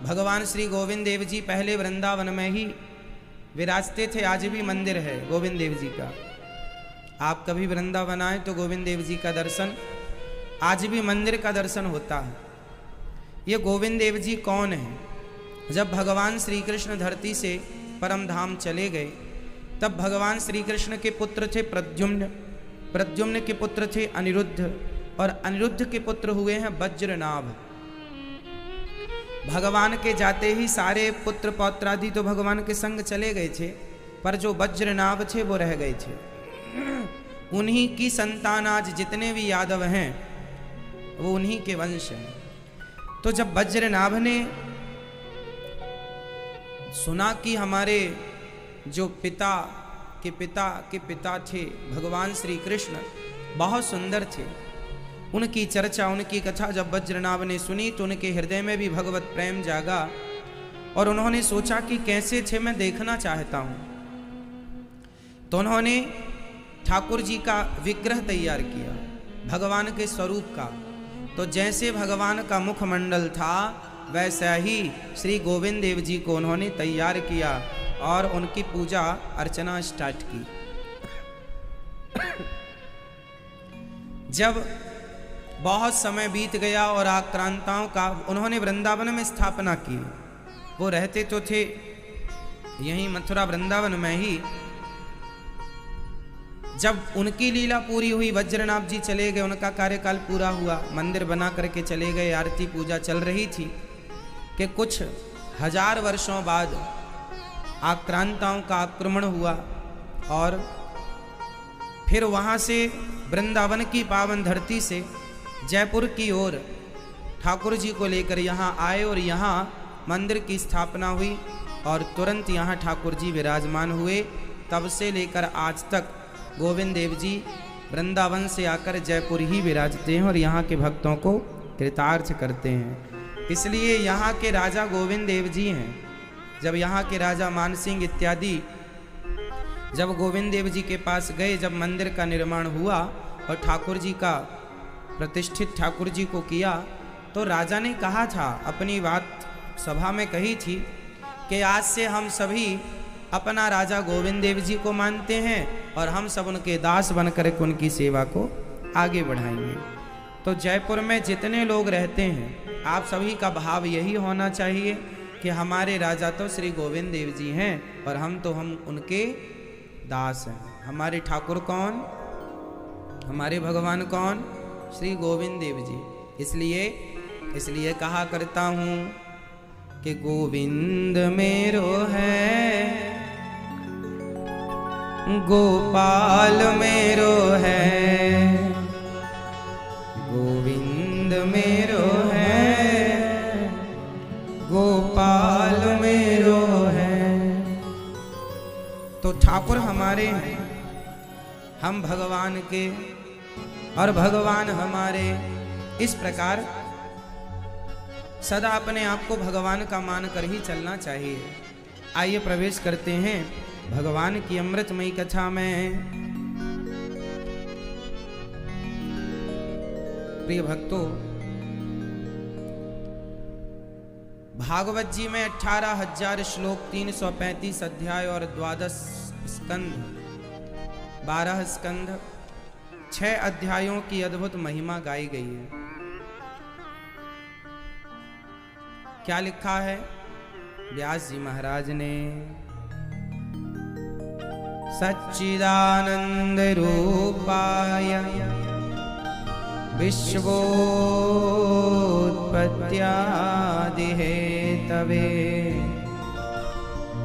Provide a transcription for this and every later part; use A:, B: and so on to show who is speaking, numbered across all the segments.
A: भगवान श्री गोविंद देव जी पहले वृंदावन में ही विराजते थे। आज भी मंदिर है गोविंद देव जी का। आप कभी वृंदावन आए तो गोविंद देव जी का दर्शन, आज भी मंदिर का दर्शन होता है। ये गोविंद देव जी कौन है? जब भगवान श्री कृष्ण धरती से परम धाम चले गए तब भगवान श्री कृष्ण के पुत्र थे प्रद्युम्न, प्रद्युम्न के पुत्र थे अनिरुद्ध, और अनिरुद्ध के पुत्र हुए हैं वज्रनाभ। भगवान के जाते ही सारे पुत्र पौत्रादि तो भगवान के संग चले गए थे, पर जो वज्रनाभ थे वो रह गए थे। उन्हीं की संतान आज जितने भी यादव हैं वो उन्हीं के वंश हैं। तो जब वज्रनाभ ने सुना कि हमारे जो पिता के पिता थे भगवान श्री कृष्ण बहुत सुंदर थे, उनकी चर्चा उनकी कथा जब वज्रनाभ ने सुनी तो उनके हृदय में भी भगवत प्रेम जागा और उन्होंने सोचा कि कैसे थे मैं देखना चाहता हूं। तो उन्होंने ठाकुर जी का विग्रह तैयार किया भगवान के स्वरूप का। तो जैसे भगवान का मुखमंडल था वैसा ही श्री गोविंद देव जी को उन्होंने तैयार किया और उनकी पूजा अर्चना स्टार्ट की। जब बहुत समय बीत गया और आक्रांताओं का उन्होंने वृंदावन में स्थापना की। वो रहते तो थे यहीं मथुरा वृंदावन में ही। जब उनकी लीला पूरी हुई, वज्रनाभ जी चले गए, उनका कार्यकाल पूरा हुआ, मंदिर बना करके चले गए, आरती पूजा चल रही थी कि कुछ हजार वर्षों बाद आक्रांताओं का आक्रमण हुआ और फिर वहां से वृंदावन की पावन धरती से जयपुर की ओर ठाकुर जी को लेकर यहाँ आए और यहाँ मंदिर की स्थापना हुई और तुरंत यहाँ ठाकुर जी विराजमान हुए। तब से लेकर आज तक गोविंद देव जी वृंदावन से आकर जयपुर ही विराजते हैं और यहाँ के भक्तों को कृतार्थ करते हैं। इसलिए यहाँ के राजा गोविंद देव जी हैं। जब यहाँ के राजा मानसिंह इत्यादि जब गोविंद देव जी के पास गए, जब मंदिर का निर्माण हुआ और ठाकुर जी का प्रतिष्ठित ठाकुर जी को किया, तो राजा ने कहा था, अपनी बात सभा में कही थी कि आज से हम सभी अपना राजा गोविंद देव जी को मानते हैं और हम सब उनके दास बनकर के उनकी सेवा को आगे बढ़ाएंगे। तो जयपुर में जितने लोग रहते हैं आप सभी का भाव यही होना चाहिए कि हमारे राजा तो श्री गोविंद देव जी हैं और हम उनके दास हैं। हमारे ठाकुर कौन? हमारे भगवान कौन? श्री गोविंद देव जी। इसलिए कहा करता हूं कि गोविंद मेरो है, गोपाल मेरो है, गोविंद मेरो है, गोपाल मेरो है। तो ठाकुर हमारे हैं, हम भगवान के और भगवान हमारे। इस प्रकार सदा अपने आप को भगवान का मान कर ही चलना चाहिए। आइए प्रवेश करते हैं भगवान की अमृतमयी कथा में। प्रिय भक्तों, भागवत जी में 18,000 श्लोक, 335 अध्याय और 12 स्कंध, 12 स्कंध, 6 अध्यायों की अद्भुत महिमा गाई गई है। क्या लिखा है व्यास जी महाराज ने? सच्चिदानंद रूपाय विश्वोत्पत्त्यादि हेतवे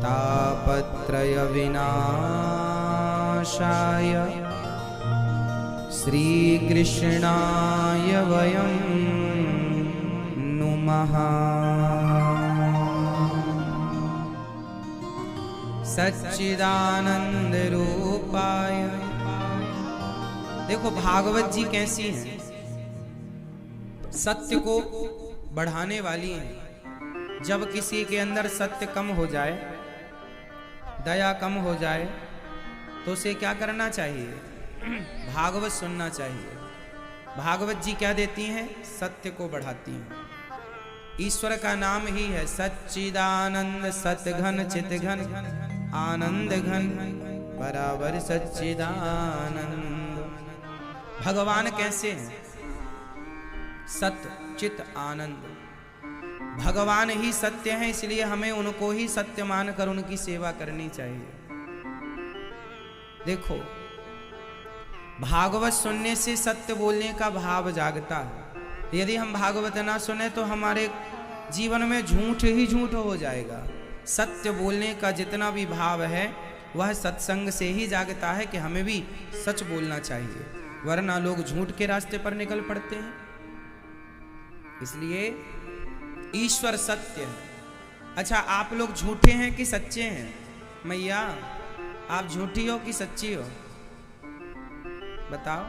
A: तापत्रय विनाशाय श्री कृष्णाय वयं नुमः। सच्चिदानंद रूपाय। देखो भागवत जी कैसी हैं, सत्य को बढ़ाने वाली हैं। जब किसी के अंदर सत्य कम हो जाए, दया कम हो जाए, तो उसे क्या करना चाहिए? भागवत सुनना चाहिए। भागवत जी क्या देती हैं? सत्य को बढ़ाती हैं। ईश्वर का नाम ही है सच्चिदानंद, सतघन चितघन आनंद घन बराबर सच्चिदानंद। भगवान कैसे हैं? सत्य चित आनंद। भगवान ही सत्य हैं, इसलिए हमें उनको ही सत्य मानकर उनकी सेवा करनी चाहिए। देखो, भागवत सुनने से सत्य बोलने का भाव जागता है। यदि हम भागवत ना सुने तो हमारे जीवन में झूठ ही झूठ हो जाएगा। सत्य बोलने का जितना भी भाव है वह सत्संग से ही जागता है कि हमें भी सच बोलना चाहिए, वरना लोग झूठ के रास्ते पर निकल पड़ते हैं। इसलिए ईश्वर सत्य है। अच्छा, आप लोग झूठे हैं कि सच्चे हैं? मैया, आप झूठी हो कि सच्ची हो? बताओ,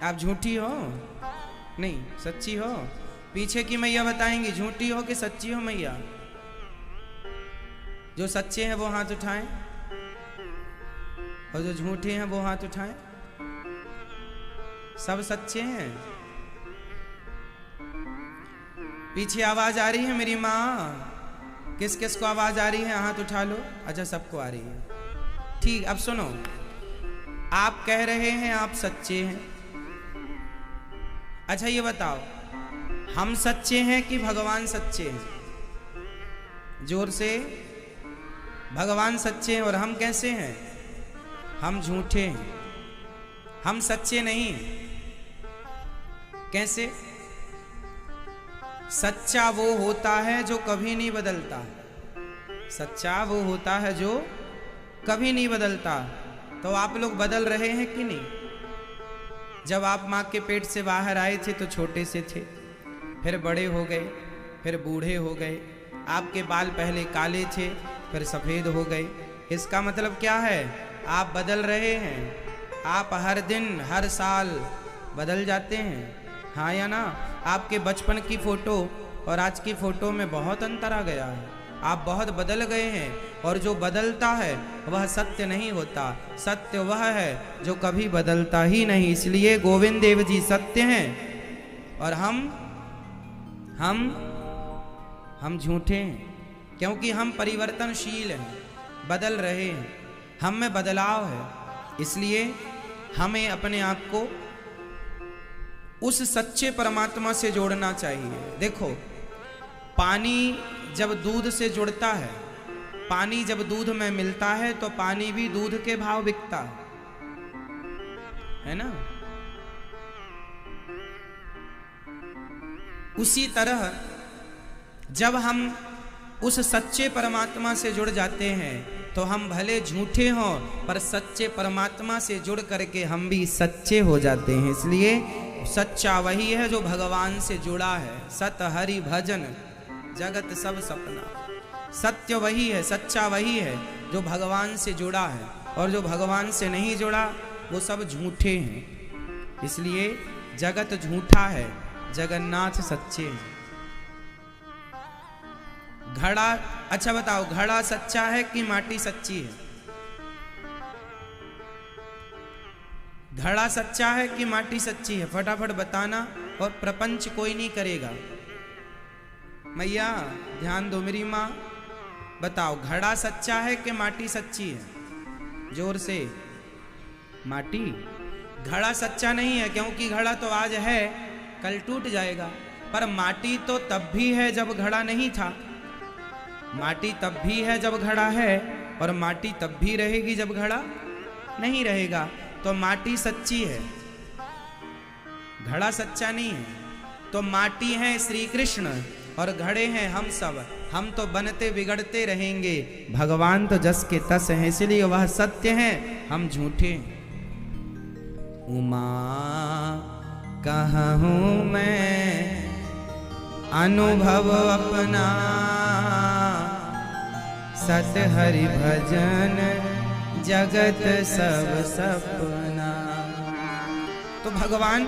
A: आप झूठी हो? नहीं, सच्ची हो? पीछे की मैया बताएंगी झूठी हो कि सच्ची हो। मैया, जो सच्चे हैं वो हाथ उठाएं और जो झूठे हैं वो हाथ उठाएं। सब सच्चे हैं। पीछे आवाज आ रही है मेरी माँ? किस किस को आवाज आ रही है? हाथ उठा लो। अच्छा, सबको आ रही है। ठीक, अब सुनो, आप कह रहे हैं आप सच्चे हैं। अच्छा, ये बताओ, हम सच्चे हैं कि भगवान सच्चे हैं? जोर से। भगवान सच्चे हैं और हम कैसे हैं? हम झूठे हैं, हम सच्चे नहीं हैं। कैसे? सच्चा वो होता है जो कभी नहीं बदलता। सच्चा वो होता है जो कभी नहीं बदलता। तो आप लोग बदल रहे हैं कि नहीं? जब आप माँ के पेट से बाहर आए थे तो छोटे से थे, फिर बड़े हो गए, फिर बूढ़े हो गए। आपके बाल पहले काले थे, फिर सफ़ेद हो गए। इसका मतलब क्या है? आप बदल रहे हैं। आप हर दिन हर साल बदल जाते हैं, हाँ या ना? आपके बचपन की फ़ोटो और आज की फ़ोटो में बहुत अंतर आ गया है। आप बहुत बदल गए हैं, और जो बदलता है वह सत्य नहीं होता। सत्य वह है जो कभी बदलता ही नहीं। इसलिए गोविंद देव जी सत्य हैं और हम झूठे हैं, क्योंकि हम परिवर्तनशील हैं, बदल रहे हैं, हम में बदलाव है। इसलिए हमें अपने आप को उस सच्चे परमात्मा से जोड़ना चाहिए। देखो, पानी जब दूध से जुड़ता है, पानी जब दूध में मिलता है तो पानी भी दूध के भाव बिकता है ना? उसी तरह जब हम उस सच्चे परमात्मा से जुड़ जाते हैं तो हम भले झूठे हों पर सच्चे परमात्मा से जुड़ करके हम भी सच्चे हो जाते हैं। इसलिए सच्चा वही है जो भगवान से जुड़ा है। सत हरि भजन जगत सब सपना। सत्य वही है, सच्चा वही है जो भगवान से जुड़ा है, और जो भगवान से नहीं जुड़ा वो सब झूठे हैं। इसलिए जगत झूठा है, जगन्नाथ सच्चे हैं। घड़ा, अच्छा बताओ, घड़ा सच्चा है कि माटी सच्ची है? घड़ा सच्चा है कि माटी सच्ची है? फटाफट बताना, और प्रपंच कोई नहीं करेगा। मैया ध्यान दो मेरी माँ, बताओ, घड़ा सच्चा है कि माटी सच्ची है? जोर से। माटी। घड़ा सच्चा नहीं है, क्योंकि घड़ा तो आज है, कल टूट जाएगा। पर माटी तो तब भी है जब घड़ा नहीं था। माटी तब भी है जब घड़ा है, और माटी तब भी रहेगी जब घड़ा नहीं रहेगा। तो माटी सच्ची है, घड़ा सच्चा नहीं है। तो माटी है श्री कृष्ण और घड़े हैं हम सब। हम तो बनते बिगड़ते रहेंगे, भगवान तो जस के तस हैं। इसलिए वह सत्य हैं, हम झूठे हैं। उमा कहूँ मैं अनुभव अपना, सत हरि भजन जगत सब सपना। तो भगवान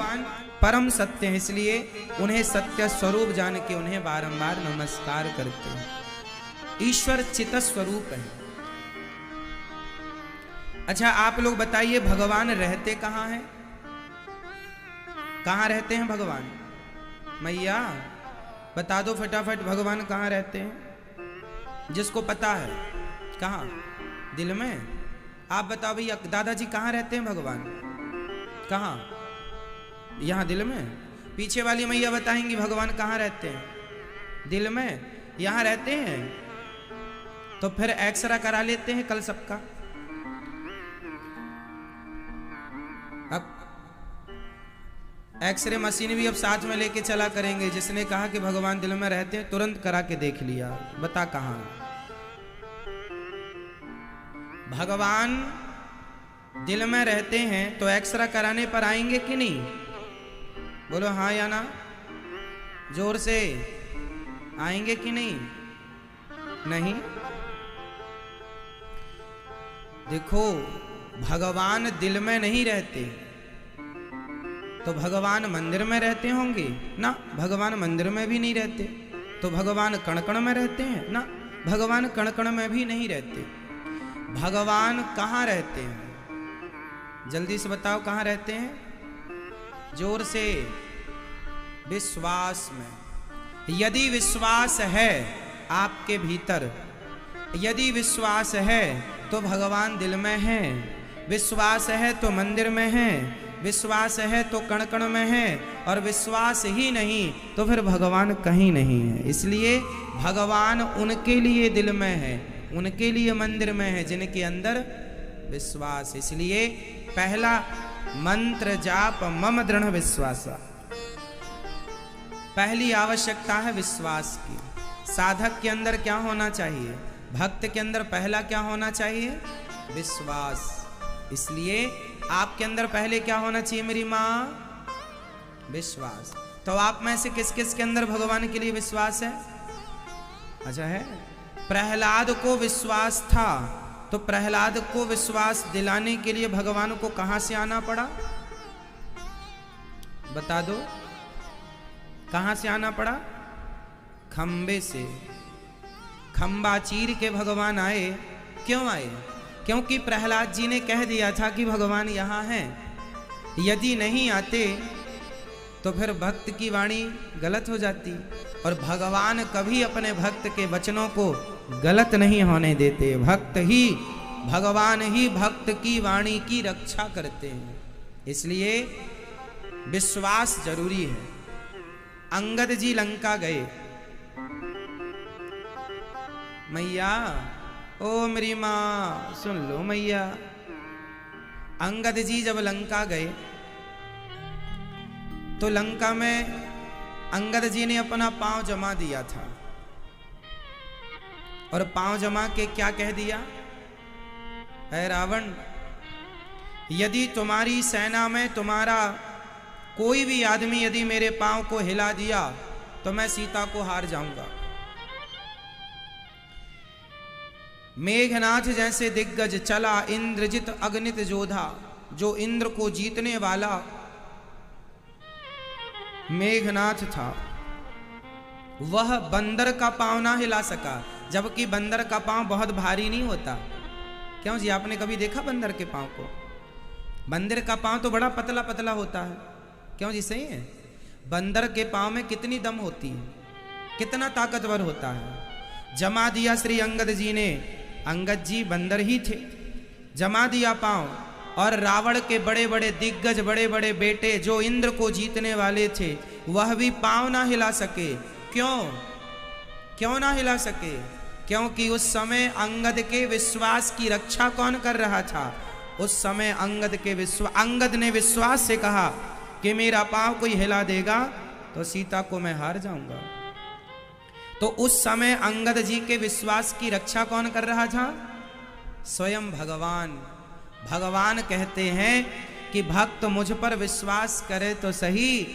A: परम सत्य है, इसलिए उन्हें सत्य स्वरूप जान के उन्हें बारंबार नमस्कार करते हैं। ईश्वर चित स्वरूप है। अच्छा, आप लोग बताइए, भगवान रहते कहाँ हैं? कहाँ रहते हैं भगवान? मैया बता दो फटाफट भगवान कहाँ रहते हैं? जिसको पता है। कहाँ? दिल में। आप बताओ भैया, दादाजी कहाँ रहते हैं भगवान? कहाँ? यहाँ दिल में। पीछे वाली मैया बताएंगी भगवान कहाँ रहते हैं? दिल में। यहाँ रहते हैं। तो फिर एक्सरा करा लेते हैं कल सबका। अब एक्सरे मशीन भी अब साथ में लेके चला करेंगे। जिसने कहा कि भगवान दिल में रहते हैं तुरंत करा के देख लिया, बता कहाँ। भगवान दिल में रहते हैं तो एक्सरा कराने पर आएंगे कि नहीं? बोलो हाँ या ना, जोर से। आएंगे कि नहीं? नहीं। देखो, भगवान दिल में नहीं रहते तो भगवान मंदिर में रहते होंगे ना? भगवान मंदिर में भी नहीं रहते। तो भगवान कण कण में रहते हैं ना? भगवान कण कण में भी नहीं रहते। भगवान कहाँ रहते हैं? जल्दी से बताओ कहाँ रहते हैं? जोर से। विश्वास में। यदि विश्वास है आपके भीतर, यदि विश्वास है तो भगवान दिल में है, विश्वास है तो मंदिर में है, विश्वास है तो कण कण में है, और विश्वास ही नहीं तो फिर भगवान कहीं नहीं है। इसलिए भगवान उनके लिए दिल में है, उनके लिए मंदिर में है जिनके अंदर विश्वास। इसलिए पहला मंत्र जाप मम दृढ़ विश्वास। पहली आवश्यकता है विश्वास की। साधक के अंदर क्या होना चाहिए? भक्त के अंदर पहला क्या होना चाहिए? विश्वास। इसलिए आपके अंदर पहले क्या होना चाहिए मेरी माँ? विश्वास। तो आप में से किस किस के अंदर भगवान के लिए विश्वास है? अच्छा है। प्रहलाद को विश्वास था, तो प्रहलाद को विश्वास दिलाने के लिए भगवान को कहां से आना पड़ा? बता दो, कहां से आना पड़ा? खंबे से। खंबा चीर के भगवान आए। क्यों आए? क्योंकि प्रहलाद जी ने कह दिया था कि भगवान यहाँ हैं। यदि नहीं आते तो फिर भक्त की वाणी गलत हो जाती, और भगवान कभी अपने भक्त के वचनों को गलत नहीं होने देते। भगवान ही भक्त की वाणी की रक्षा करते हैं। इसलिए विश्वास जरूरी है। अंगद जी लंका गए। मैया, ओ मेरी माँ सुन लो मैया। अंगद जी जब लंका गए तो लंका में अंगद जी ने अपना पांव जमा दिया था, और पांव जमा के क्या कह दिया? है रावण, यदि तुम्हारी सेना में तुम्हारा कोई भी आदमी यदि मेरे पांव को हिला दिया तो मैं सीता को हार जाऊंगा। मेघनाथ जैसे दिग्गज चला इंद्रजित अगणित जोधा, जो इंद्र को जीतने वाला मेघनाथ था, वह बंदर का पांव ना हिला सका, जबकि बंदर का पांव बहुत भारी नहीं होता। क्यों जी, आपने कभी देखा बंदर के पांव को? बंदर का पांव तो बड़ा पतला पतला होता है। क्यों जी, सही है। बंदर के पांव में कितनी दम होती है, कितना ताकतवर होता है। जमा दिया श्री अंगद जी ने। अंगद जी बंदर ही थे, जमा दिया पांव, और रावण के बड़े बड़े दिग्गज, बड़े बड़े बेटे जो इंद्र को जीतने वाले थे, वह भी पांव ना हिला सके। क्यों ना हिला सके? क्योंकि उस समय अंगद के विश्वास की रक्षा कौन कर रहा था? उस समय अंगद ने विश्वास से कहा कि मेरा पांव कोई हिला देगा तो सीता को मैं हार जाऊंगा। तो उस समय अंगद जी के विश्वास की रक्षा कौन कर रहा था? स्वयं भगवान। भगवान कहते हैं कि भक्त मुझ पर विश्वास करे तो सही,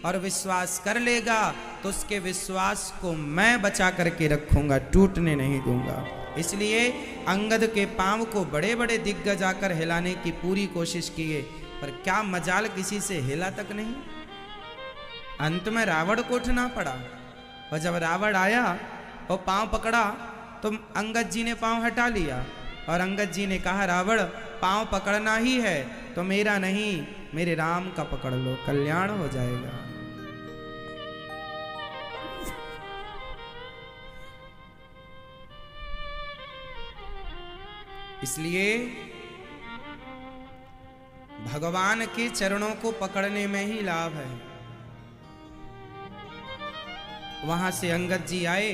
A: और विश्वास कर लेगा तो उसके विश्वास को मैं बचा करके रखूंगा, टूटने नहीं दूंगा। इसलिए अंगद के पांव को बड़े बड़े दिग्गज आकर हिलाने की पूरी कोशिश किए, पर क्या मजाल, किसी से हिला तक नहीं। अंत में रावण को उठना पड़ा, और जब रावण आया और पांव पकड़ा तो अंगद जी ने पांव हटा लिया, और अंगद जी ने कहा रावण पांव पकड़ना ही है तो मेरा नहीं, मेरे राम का पकड़ लो, कल्याण हो जाएगा। इसलिए भगवान के चरणों को पकड़ने में ही लाभ है। वहां से अंगद जी आए,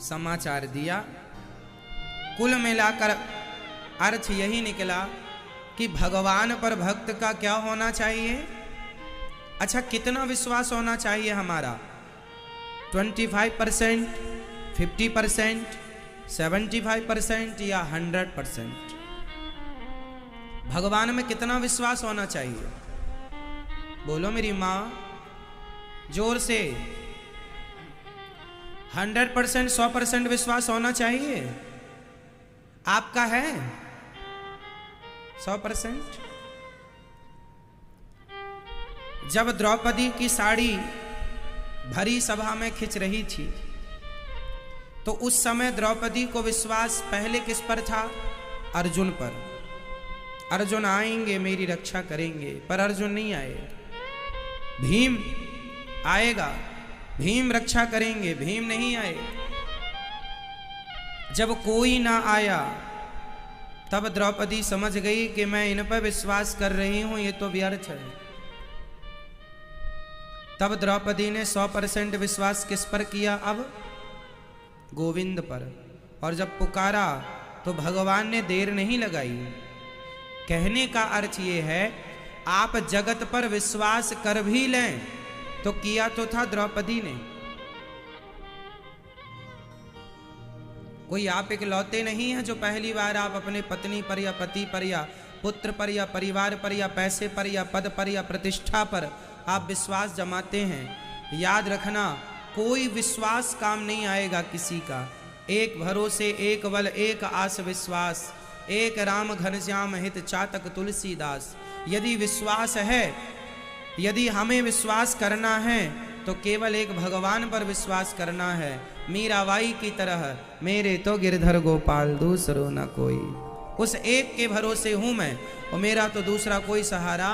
A: समाचार दिया। कुल मिलाकर अर्थ यही निकला कि भगवान पर भक्त का क्या होना चाहिए? अच्छा, कितना विश्वास होना चाहिए हमारा? 25%, 50%, 75% या 100%? भगवान में कितना विश्वास होना चाहिए? बोलो मेरी माँ, जोर से। 100%, 100% विश्वास होना चाहिए। आपका है 100%? जब द्रौपदी की साड़ी भरी सभा में खिंच रही थी, तो उस समय द्रौपदी को विश्वास पहले किस पर था? अर्जुन पर। अर्जुन आएंगे, मेरी रक्षा करेंगे, पर अर्जुन नहीं आए। भीम आएगा, भीम रक्षा करेंगे, भीम नहीं आए। जब कोई ना आया, तब द्रौपदी समझ गई कि मैं इन पर विश्वास कर रही हूं, ये तो व्यर्थ है। तब द्रौपदी ने 100% विश्वास किस पर किया? अब गोविंद पर। और जब पुकारा तो भगवान ने देर नहीं लगाई। कहने का अर्थ ये है, आप जगत पर विश्वास कर भी लें तो किया तो था द्रौपदी ने। कोई आप इकलौते नहीं है जो पहली बार आप अपने पत्नी पर या पति पर या पुत्र पर या परिवार पर या पैसे पर या पद पर या प्रतिष्ठा पर आप विश्वास जमाते हैं। याद रखना, कोई विश्वास काम नहीं आएगा किसी का। एक भरोसे, एक बल, एक आस विश्वास, एक राम घनश्याम हित चातक तुलसीदास। यदि विश्वास है, यदि हमें विश्वास करना है तो केवल एक भगवान पर विश्वास करना है। मीराबाई की तरह, मेरे तो गिरधर गोपाल दूसरो न कोई। उस एक के भरोसे हूं मैं, और मेरा तो दूसरा कोई सहारा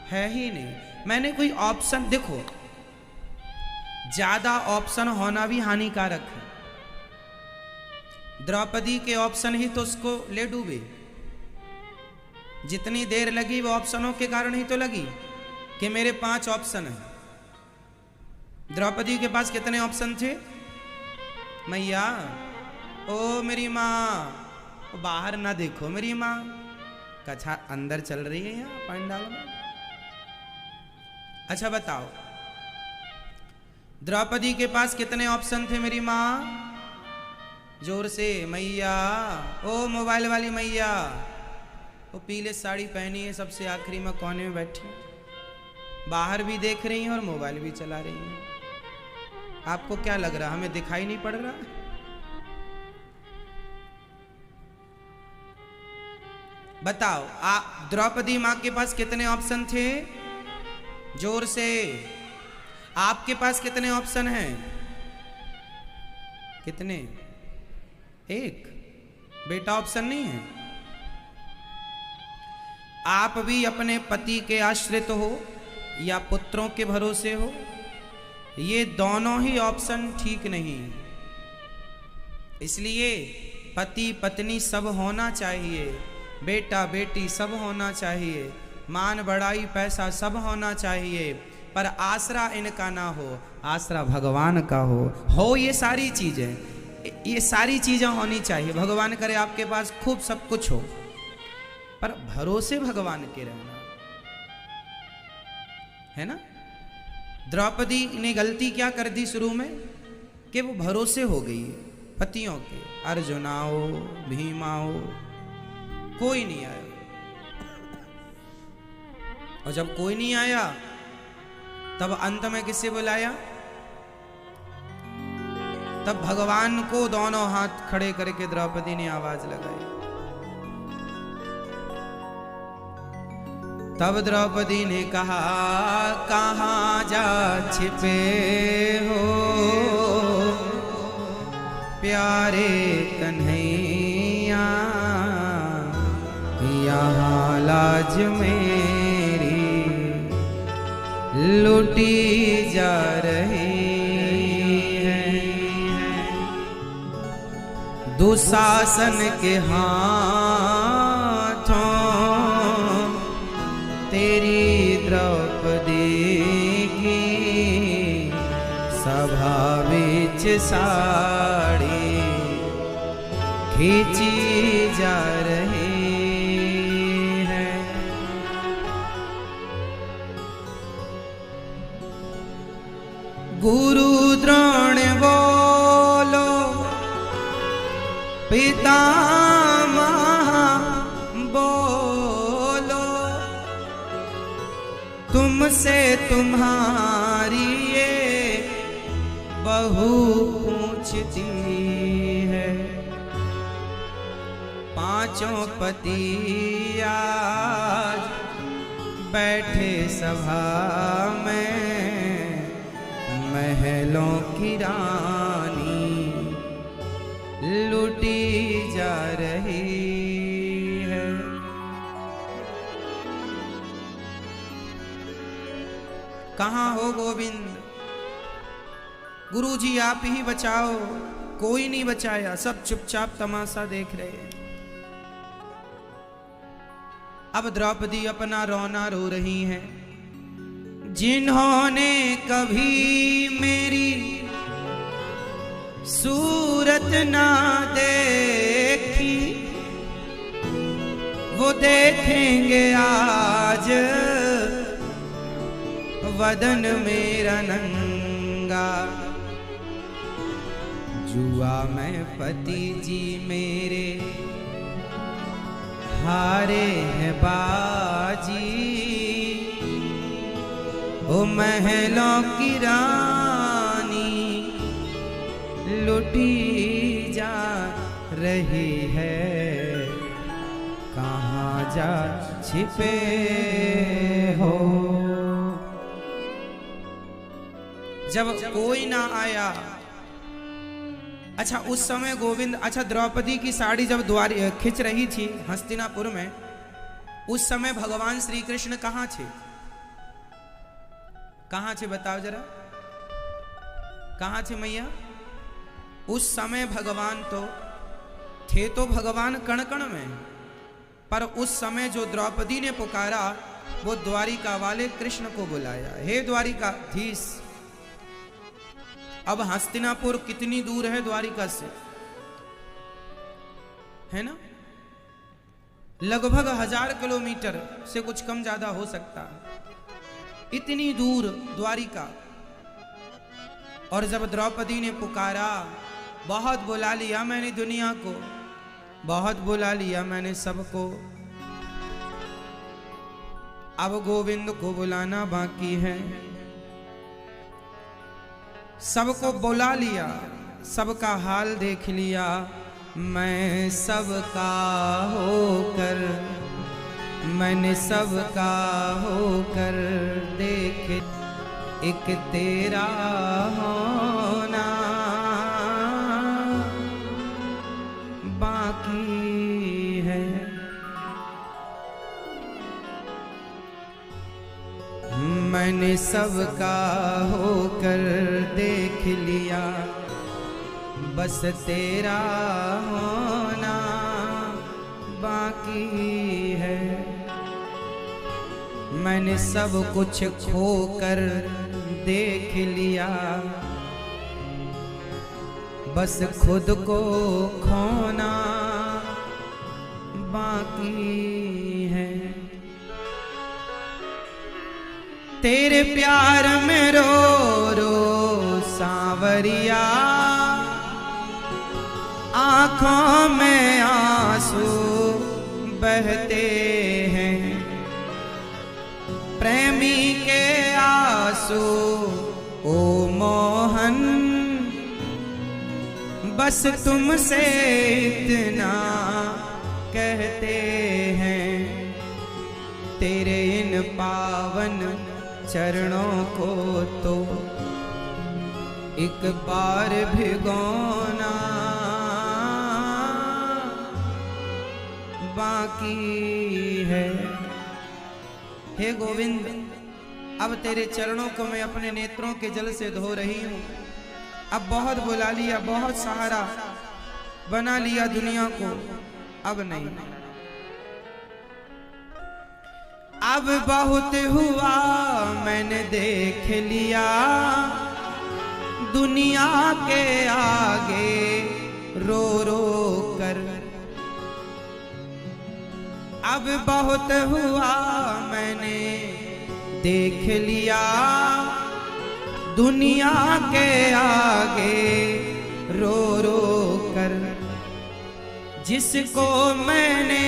A: है ही नहीं। मैंने कोई ऑप्शन, देखो ज्यादा ऑप्शन होना भी हानिकारक है। द्रौपदी के ऑप्शन ही तो उसको ले डूबे। जितनी देर लगी वो ऑप्शनों के कारण ही तो लगी कि मेरे 5 ऑप्शन हैं। द्रौपदी के पास कितने ऑप्शन थे? मैया, ओ मेरी माँ, बाहर ना देखो मेरी माँ, कछा अंदर चल रही है यहाँ पंडाल में। अच्छा बताओ, द्रौपदी के पास कितने ऑप्शन थे मेरी माँ? जोर से, मैया, ओ मोबाइल वाली मैया, वो पीले साड़ी पहनी है, सबसे आखिरी में कोने में बैठी, बाहर भी देख रही हैं और मोबाइल भी चला रही हैं। आपको क्या लग रहा, हमें दिखाई नहीं पड़ रहा? बताओ, आप द्रौपदी माँ के पास कितने ऑप्शन थे? जोर से। आपके पास कितने ऑप्शन हैं? कितने? एक। बेटा ऑप्शन नहीं है। आप भी अपने पति के आश्रित हो या पुत्रों के भरोसे हो, ये दोनों ही ऑप्शन ठीक नहीं। इसलिए पति पत्नी सब होना चाहिए, बेटा बेटी सब होना चाहिए, मान बढ़ाई पैसा सब होना चाहिए, पर आसरा इनका ना हो, आसरा भगवान का हो ये सारी चीजें, ये सारी चीजें होनी चाहिए। भगवान करे आपके पास खूब सब कुछ हो, पर भरोसे भगवान के रहना है ना। द्रौपदी ने गलती क्या कर दी शुरू में कि वो भरोसे हो गई पतियों के। अर्जुन आओ, भीम आओ, कोई नहीं आया। और जब कोई नहीं आया तब अंत में किसे बुलाया? तब भगवान को दोनों हाथ खड़े करके द्रौपदी ने आवाज लगाई। तब द्रौपदी ने कहा, कहाँ जा छिपे हो प्यारे कन्हैया, यहाँ लाज मेरी लूटी जा रही है। दुशासन के हाथों तेरी द्रौपदी की सभा विच साड़ी खींची जा रही है। गुरु द्रोण बोलो पितामह बोलो, तुमसे तुम्हारी ये बहू पूछती है। पांचों पति आज बैठे सभा में, महलों की रानी लूटी जा रही है। कहाँ हो गोविंद? गुरुजी आप ही बचाओ। कोई नहीं बचाया, सब चुपचाप तमाशा देख रहे हैं। अब द्रौपदी अपना रोना रो रही हैं। जिन्होंने कभी मेरी सूरत ना देखी, वो देखेंगे आज वदन मेरा नंगा। जुआ में पति जी मेरे हारे हैं बाजी, ओ महलों की रानी लुटी जा रही है। कहाँ जा छिपे हो? जब कोई ना आया। अच्छा उस समय गोविंद, अच्छा द्रौपदी की साड़ी जब द्वार खिंच रही थी हस्तिनापुर में, उस समय भगवान श्री कृष्ण कहाँ थे? कहाँ थे बताओ जरा, कहाँ थे मैया? उस समय भगवान तो थे, तो भगवान कण कण में, पर उस समय जो द्रौपदी ने पुकारा वो द्वारिका वाले कृष्ण को बुलाया। हे द्वारिकाधीश, अब हस्तिनापुर कितनी दूर है द्वारिका से? है ना, लगभग 1000 किलोमीटर से कुछ कम ज्यादा हो सकता है, इतनी दूर द्वारिका। और जब द्रौपदी ने पुकारा, बहुत बुला लिया मैंने दुनिया को, बहुत बुला लिया मैंने सबको, अब गोविंद को बुलाना बाकी है। सबको बुला लिया, सबका हाल देख लिया। मैं सबका होकर, मैंने सबका होकर देख एक तेरा होना बाकी है। मैंने सबका होकर देख लिया, बस तेरा होना बाकी है। मैंने सब कुछ खोकर देख लिया, बस खुद को खोना बाकी है। तेरे प्यार में रो रो सांवरिया, आंखों में आंसू बहते हैं। प्रेमी के आंसू ओ मोहन, बस तुमसे इतना कहते हैं। तेरे इन पावन चरणों को तो एक बार भिगोना बाकी है। हे गोविंद, अब तेरे चरणों को मैं अपने नेत्रों के जल से धो रही हूँ। अब बहुत बुला लिया, बहुत सहारा, बना लिया दुनिया को, अब नहीं। अब बहुत हुआ मैंने देख लिया, दुनिया के आगे रो रो कर। अब बहुत हुआ मैंने देख लिया, दुनिया के आगे रो रो कर। जिसको मैंने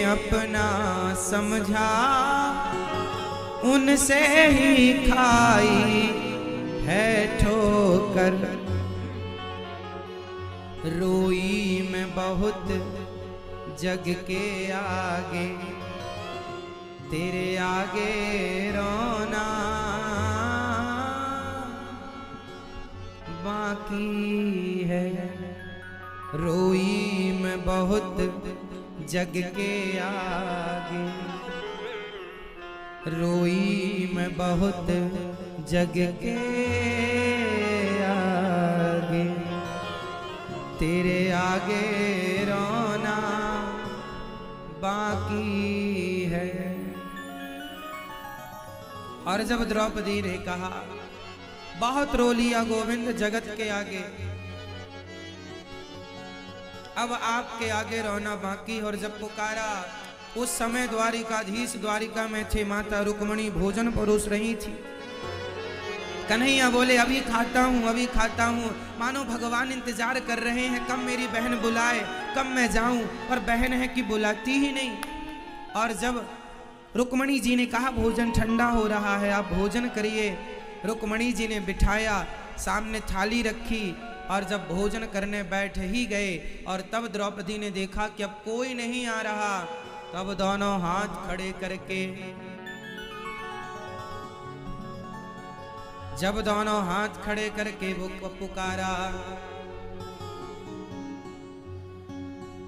A: अपना समझा, उनसे ही खाई है ठोकर। रोई मैं बहुत जग के आगे, तेरे आगे रोना बाकी है। रोई मैं बहुत जग के आगे, रोई मैं बहुत जग के आगे, तेरे आगे रोना बाकी है। और जब द्रौपदी ने कहा बहुत रो लिया गोविंद जगत के आगे, अब आपके आगे रोना बाकी। और जब पुकारा, उस समय द्वारिकाधीश द्वारिका में थे, माता रुक्मणी भोजन परोस रही थी। कन्हैया बोले अभी खाता हूँ, अभी खाता हूँ। मानो भगवान इंतजार कर रहे हैं कब मेरी बहन बुलाए, कब मैं जाऊं, और बहन है कि बुलाती ही नहीं। और जब रुक्मणी जी ने कहा भोजन ठंडा हो रहा है, आप भोजन करिए, रुक्मणी जी ने बिठाया, सामने थाली रखी, और जब भोजन करने बैठ ही गए, और तब द्रौपदी ने देखा कि अब कोई नहीं आ रहा, तब दोनों हाथ खड़े करके, जब दोनों हाथ खड़े करके वो पुकारा,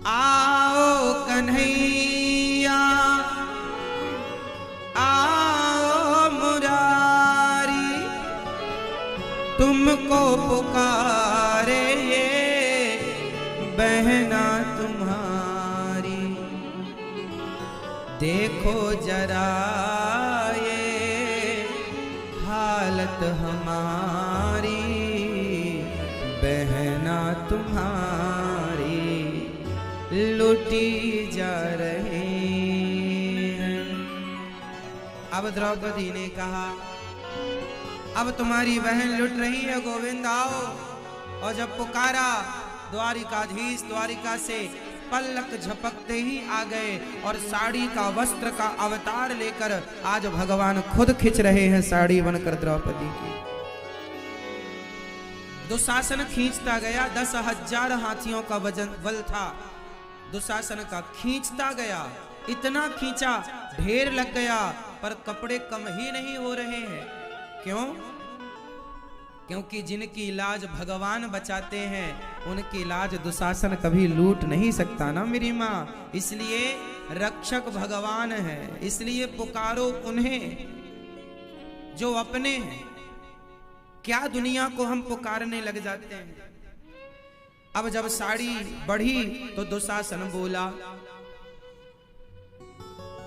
A: आओ कन्हैया आओ मुरारी, तुमको पुकारे ये बहना तुम्हारी। देखो जरा ये हालत हमारी, बहना तुम्हारी लुटी जा रही है। अब द्रौपदी ने कहा अब तुम्हारी बहन लुट रही है गोविंद, आओ। और जब पुकारा, द्वारिकाधीश द्वारिका से पलक झपकते ही आ गए, और साड़ी का वस्त्र का अवतार लेकर आज भगवान खुद खिंच रहे हैं साड़ी बनकर द्रौपदी की। दुशासन खींचता गया, 10,000 हाथियों का वजन बल था दुशासन का, खींचता गया, इतना खींचा ढेर लग गया, पर कपड़े कम ही नहीं हो रहे हैं। क्यों? क्योंकि जिनकी लाज भगवान बचाते हैं, उनकी लाज दुशासन कभी लूट नहीं सकता ना मेरी माँ। इसलिए रक्षक भगवान है, इसलिए पुकारो उन्हें जो अपने हैं। क्या दुनिया को हम पुकारने लग जाते हैं। अब जब साड़ी बढ़ी तो दुशासन बोला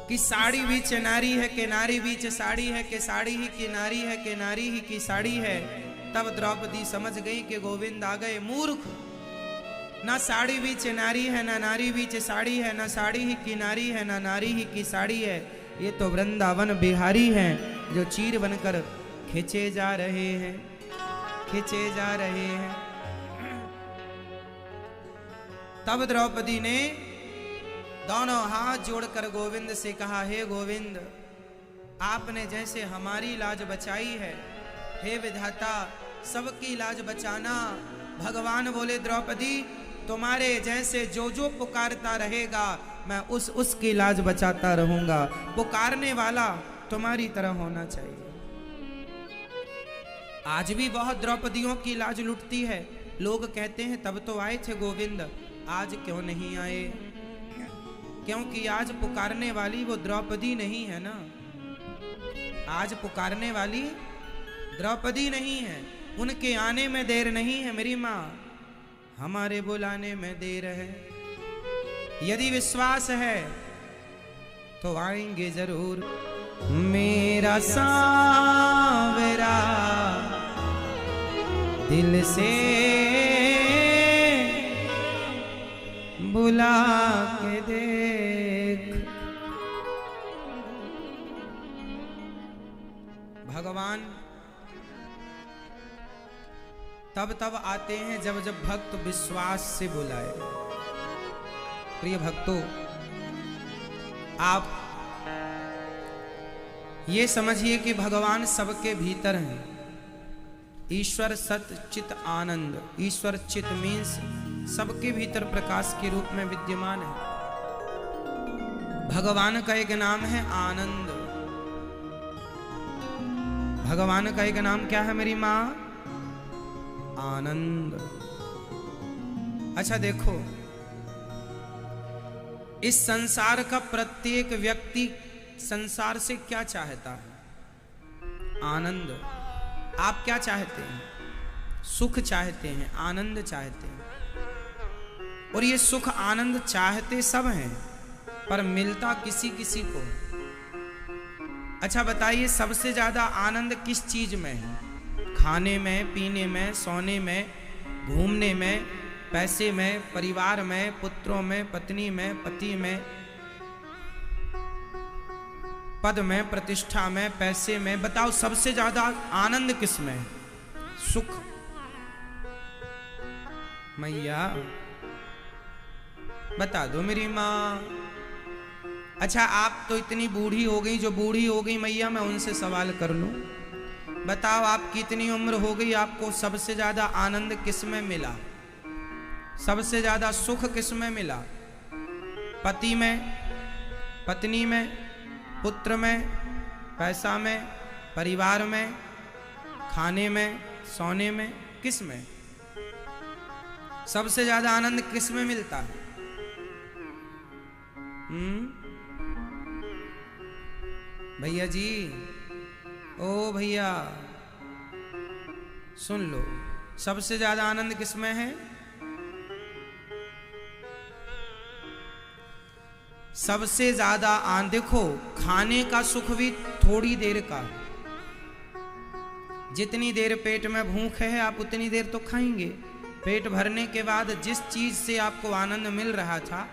A: कि साड़ी बीच नारी है कि नारी बीच साड़ी है, कि साड़ी ही की नारी है कि नारी ही की साड़ी है। तब द्रौपदी समझ गई कि गोविंद आ गए। मूर्ख, ना साड़ी बीच नारी है, ना नारी बीच साड़ी है, ना साड़ी ही की नारी है, ना नारी ही की साड़ी है। ये तो वृंदावन बिहारी हैं जो चीर बनकर खींचे जा रहे हैं, खींचे जा रहे हैं। तब द्रौपदी ने दोनों हाथ जोड़कर गोविंद से कहा, हे गोविंद, आपने जैसे हमारी लाज बचाई है, हे विधाता सबकी लाज बचाना। भगवान बोले, द्रौपदी तुम्हारे जैसे जो जो पुकारता रहेगा, मैं उसकी लाज बचाता रहूंगा। पुकारने वाला तुम्हारी तरह होना चाहिए। आज भी बहुत द्रौपदियों की लाज लुटती है। लोग कहते हैं तब तो आए थे गोविंद, आज क्यों नहीं आए? क्योंकि आज पुकारने वाली वो द्रौपदी नहीं है ना। आज पुकारने वाली द्रौपदी नहीं है, उनके आने में देर नहीं है मेरी माँ। हमारे बुलाने में देर है। यदि विश्वास है तो आएंगे जरूर। मेरा सांवरा दिल से बुला के देख। भगवान तब तब आते हैं जब जब भक्त विश्वास से बुलाए। प्रिय भक्तों, आप ये समझिए कि भगवान सबके भीतर हैं। ईश्वर सत चित आनंद, ईश्वर चित मीन्स सबके भीतर प्रकाश के रूप में विद्यमान है। भगवान का एक नाम है आनंद। भगवान का एक नाम क्या है मेरी मां? आनंद। अच्छा देखो, इस संसार का प्रत्येक व्यक्ति संसार से क्या चाहता है? आनंद। आप क्या चाहते हैं? सुख चाहते हैं, आनंद चाहते हैं। और ये सुख आनंद चाहते सब हैं, पर मिलता किसी किसी को। अच्छा बताइए, सबसे ज्यादा आनंद किस चीज में है? खाने में, पीने में, सोने में, घूमने में, पैसे में, परिवार में, पुत्रों में, पत्नी में, पति में, पद में, प्रतिष्ठा में, पैसे में। बताओ सबसे ज्यादा आनंद किस में? सुख। मैया बता दो मेरी माँ। अच्छा, आप तो इतनी बूढ़ी हो गई, जो बूढ़ी हो गई मैया, मैं उनसे सवाल कर लूं। बताओ आपकी इतनी उम्र हो गई, आपको सबसे ज्यादा आनंद किस में मिला? सबसे ज्यादा सुख किस में मिला? पति में, पत्नी में, पुत्र में, पैसा में, परिवार में, खाने में, सोने में, किस में? सबसे ज्यादा आनंद किस में मिलता है? भैया जी, ओ भैया सुन लो, सबसे ज्यादा आनंद किस में है? सबसे ज्यादा देखो, खाने का सुख भी थोड़ी देर का। जितनी देर पेट में भूख है आप उतनी देर तो खाएंगे। पेट भरने के बाद जिस चीज से आपको आनंद मिल रहा था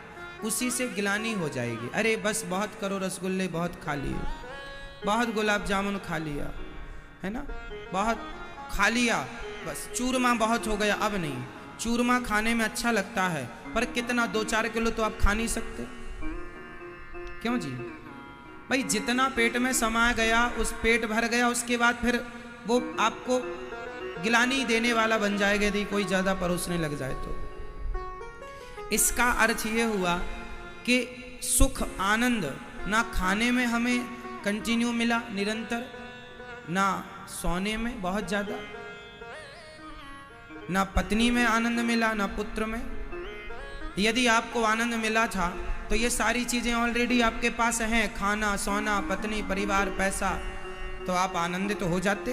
A: उसी से गिलानी हो जाएगी। अरे बस बहुत करो, रसगुल्ले बहुत खा लिए, बहुत गुलाब जामुन खा लिया, है ना, बहुत खा लिया, बस चूरमा बहुत हो गया, अब नहीं। चूरमा खाने में अच्छा लगता है, पर कितना, 2-4 किलो तो आप खा नहीं सकते। क्यों जी? भाई जितना पेट में समा गया, उस पेट भर गया, उसके बाद फिर वो आपको गिलानी देने वाला बन जाएगा यदि कोई ज्यादा परोसने लग जाए तो। इसका अर्थ ये हुआ कि सुख आनंद ना खाने में हमें कंटिन्यू मिला निरंतर, ना सोने में बहुत ज्यादा, ना पत्नी में आनंद मिला, ना पुत्र में। यदि आपको आनंद मिला था तो ये सारी चीजें ऑलरेडी आपके पास हैं, खाना, सोना, पत्नी, परिवार, पैसा, तो आप आनंदित हो जाते।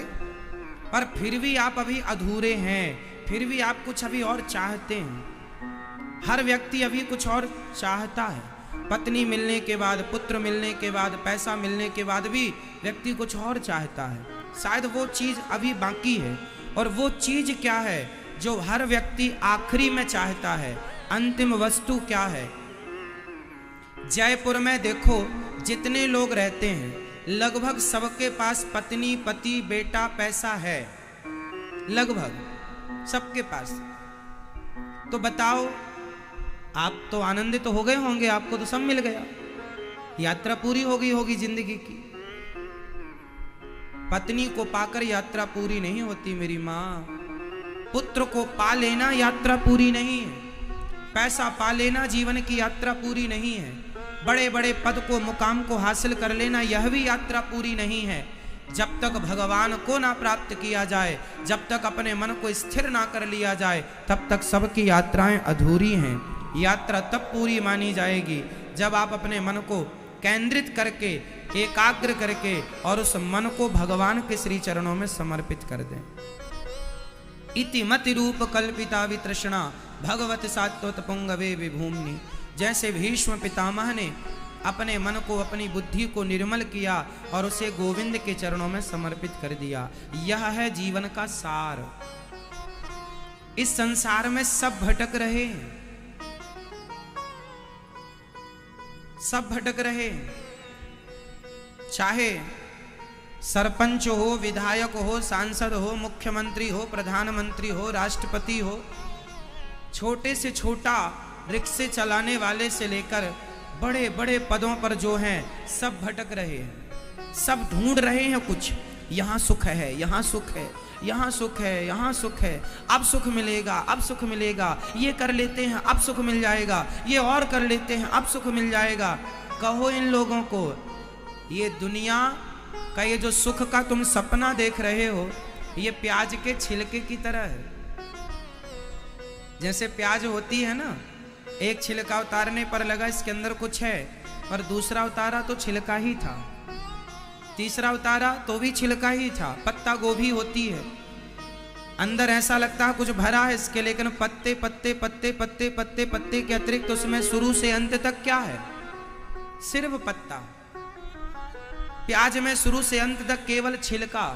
A: पर फिर भी आप अभी अधूरे हैं, फिर भी आप कुछ अभी और चाहते हैं। हर व्यक्ति अभी कुछ और चाहता है। पत्नी मिलने के बाद, पुत्र मिलने के बाद, पैसा मिलने के बाद भी व्यक्ति कुछ और चाहता है। शायद वो चीज अभी बाकी है। और वो चीज क्या है जो हर व्यक्ति आखिरी में चाहता है? अंतिम वस्तु क्या है? जयपुर में देखो, जितने लोग रहते हैं लगभग सबके पास पत्नी, पति, बेटा, पैसा है, लगभग सबके पास। तो बताओ, आप तो आनंदित तो हो गए होंगे, आपको तो सब मिल गया, यात्रा पूरी हो गई होगी जिंदगी की। पत्नी को पाकर यात्रा पूरी नहीं होती मेरी माँ। पुत्र को पा लेना यात्रा पूरी नहीं है। पैसा पा लेना जीवन की यात्रा पूरी नहीं है। बड़े बड़े पद को, मुकाम को हासिल कर लेना, यह भी यात्रा पूरी नहीं है। जब तक भगवान को ना प्राप्त किया जाए, जब तक अपने मन को स्थिर ना कर लिया जाए, तब तक सबकी यात्राएं अधूरी हैं। यात्रा तब पूरी मानी जाएगी जब आप अपने मन को केंद्रित करके, एकाग्र करके और उस मन को भगवान के श्री चरणों में समर्पित कर दें। इति मति रूप कल्पिता वितृष्णा भगवत सात्वतपुंगवे विभूम्नि। जैसे भीष्म पितामह ने अपने मन को, अपनी बुद्धि को निर्मल किया और उसे गोविंद के चरणों में समर्पित कर दिया। यह है जीवन का सार। इस संसार में सब भटक रहे हैं, सब भटक रहे हैं। चाहे सरपंच हो, विधायक हो, सांसद हो, मुख्यमंत्री हो, प्रधानमंत्री हो, राष्ट्रपति हो, छोटे से छोटा रिक्शे चलाने वाले से लेकर बड़े बड़े पदों पर जो हैं, सब भटक रहे हैं, सब ढूंढ रहे हैं कुछ। यहाँ सुख है, यहाँ सुख है, यहाँ सुख है, यहाँ सुख है, अब सुख मिलेगा, अब सुख मिलेगा, ये कर लेते हैं अब सुख मिल जाएगा, ये और कर लेते हैं अब सुख मिल जाएगा। कहो इन लोगों को, ये दुनिया का ये जो सुख का तुम सपना देख रहे हो, ये प्याज के छिलके की तरह है। जैसे प्याज होती है ना, एक छिलका उतारने पर लगा इसके अंदर कुछ है, और दूसरा उतारा तो छिलका ही था, तीसरा उतारा तो भी छिलका ही था। पत्ता गोभी होती है, अंदर ऐसा लगता है कुछ भरा है इसके, लेकिन पत्ते पत्ते पत्ते पत्ते पत्ते पत्ते के अतिरिक्त उसमें शुरू से अंत तक क्या है? सिर्फ पत्ता। प्याज में शुरू से अंत तक केवल छिलका।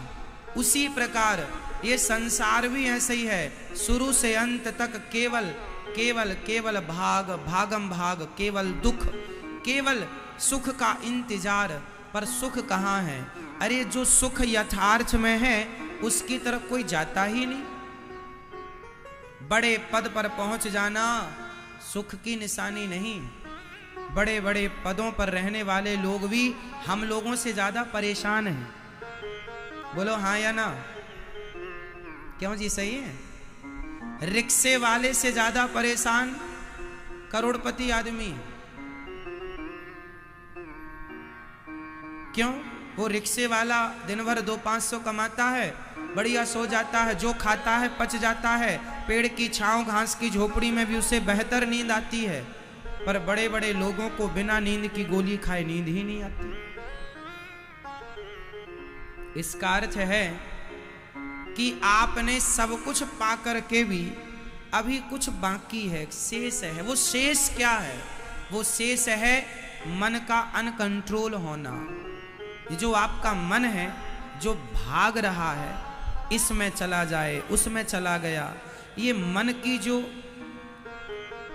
A: उसी प्रकार ये संसार भी ऐसे ही है, शुरू से अंत तक केवल केवल केवल भाग, भागम भाग, केवल दुख, केवल सुख का इंतजार। पर सुख कहाँ है? अरे जो सुख यथार्थ में है उसकी तरफ कोई जाता ही नहीं। बड़े पद पर पहुंच जाना सुख की निशानी नहीं। बड़े बड़े पदों पर रहने वाले लोग भी हम लोगों से ज्यादा परेशान हैं। बोलो हाँ या ना? क्यों जी? सही है। रिक्शे वाले से ज्यादा परेशान करोड़पति आदमी। क्यों? वो रिक्शे वाला दिन भर 200-500 कमाता है, बढ़िया सो जाता है, जो खाता है पच जाता है, पेड़ की छांव घास की झोपड़ी में भी उसे बेहतर नींद आती है। पर बड़े बड़े लोगों को बिना नींद की गोली खाए नींद ही नहीं आती। इसका अर्थ है कि आपने सब कुछ पा करके भी अभी कुछ बाकी है, शेष है। वो शेष क्या है? वो शेष है मन का अनकंट्रोल होना। ये जो आपका मन है जो भाग रहा है, इसमें चला जाए, उसमें चला गया, ये मन की जो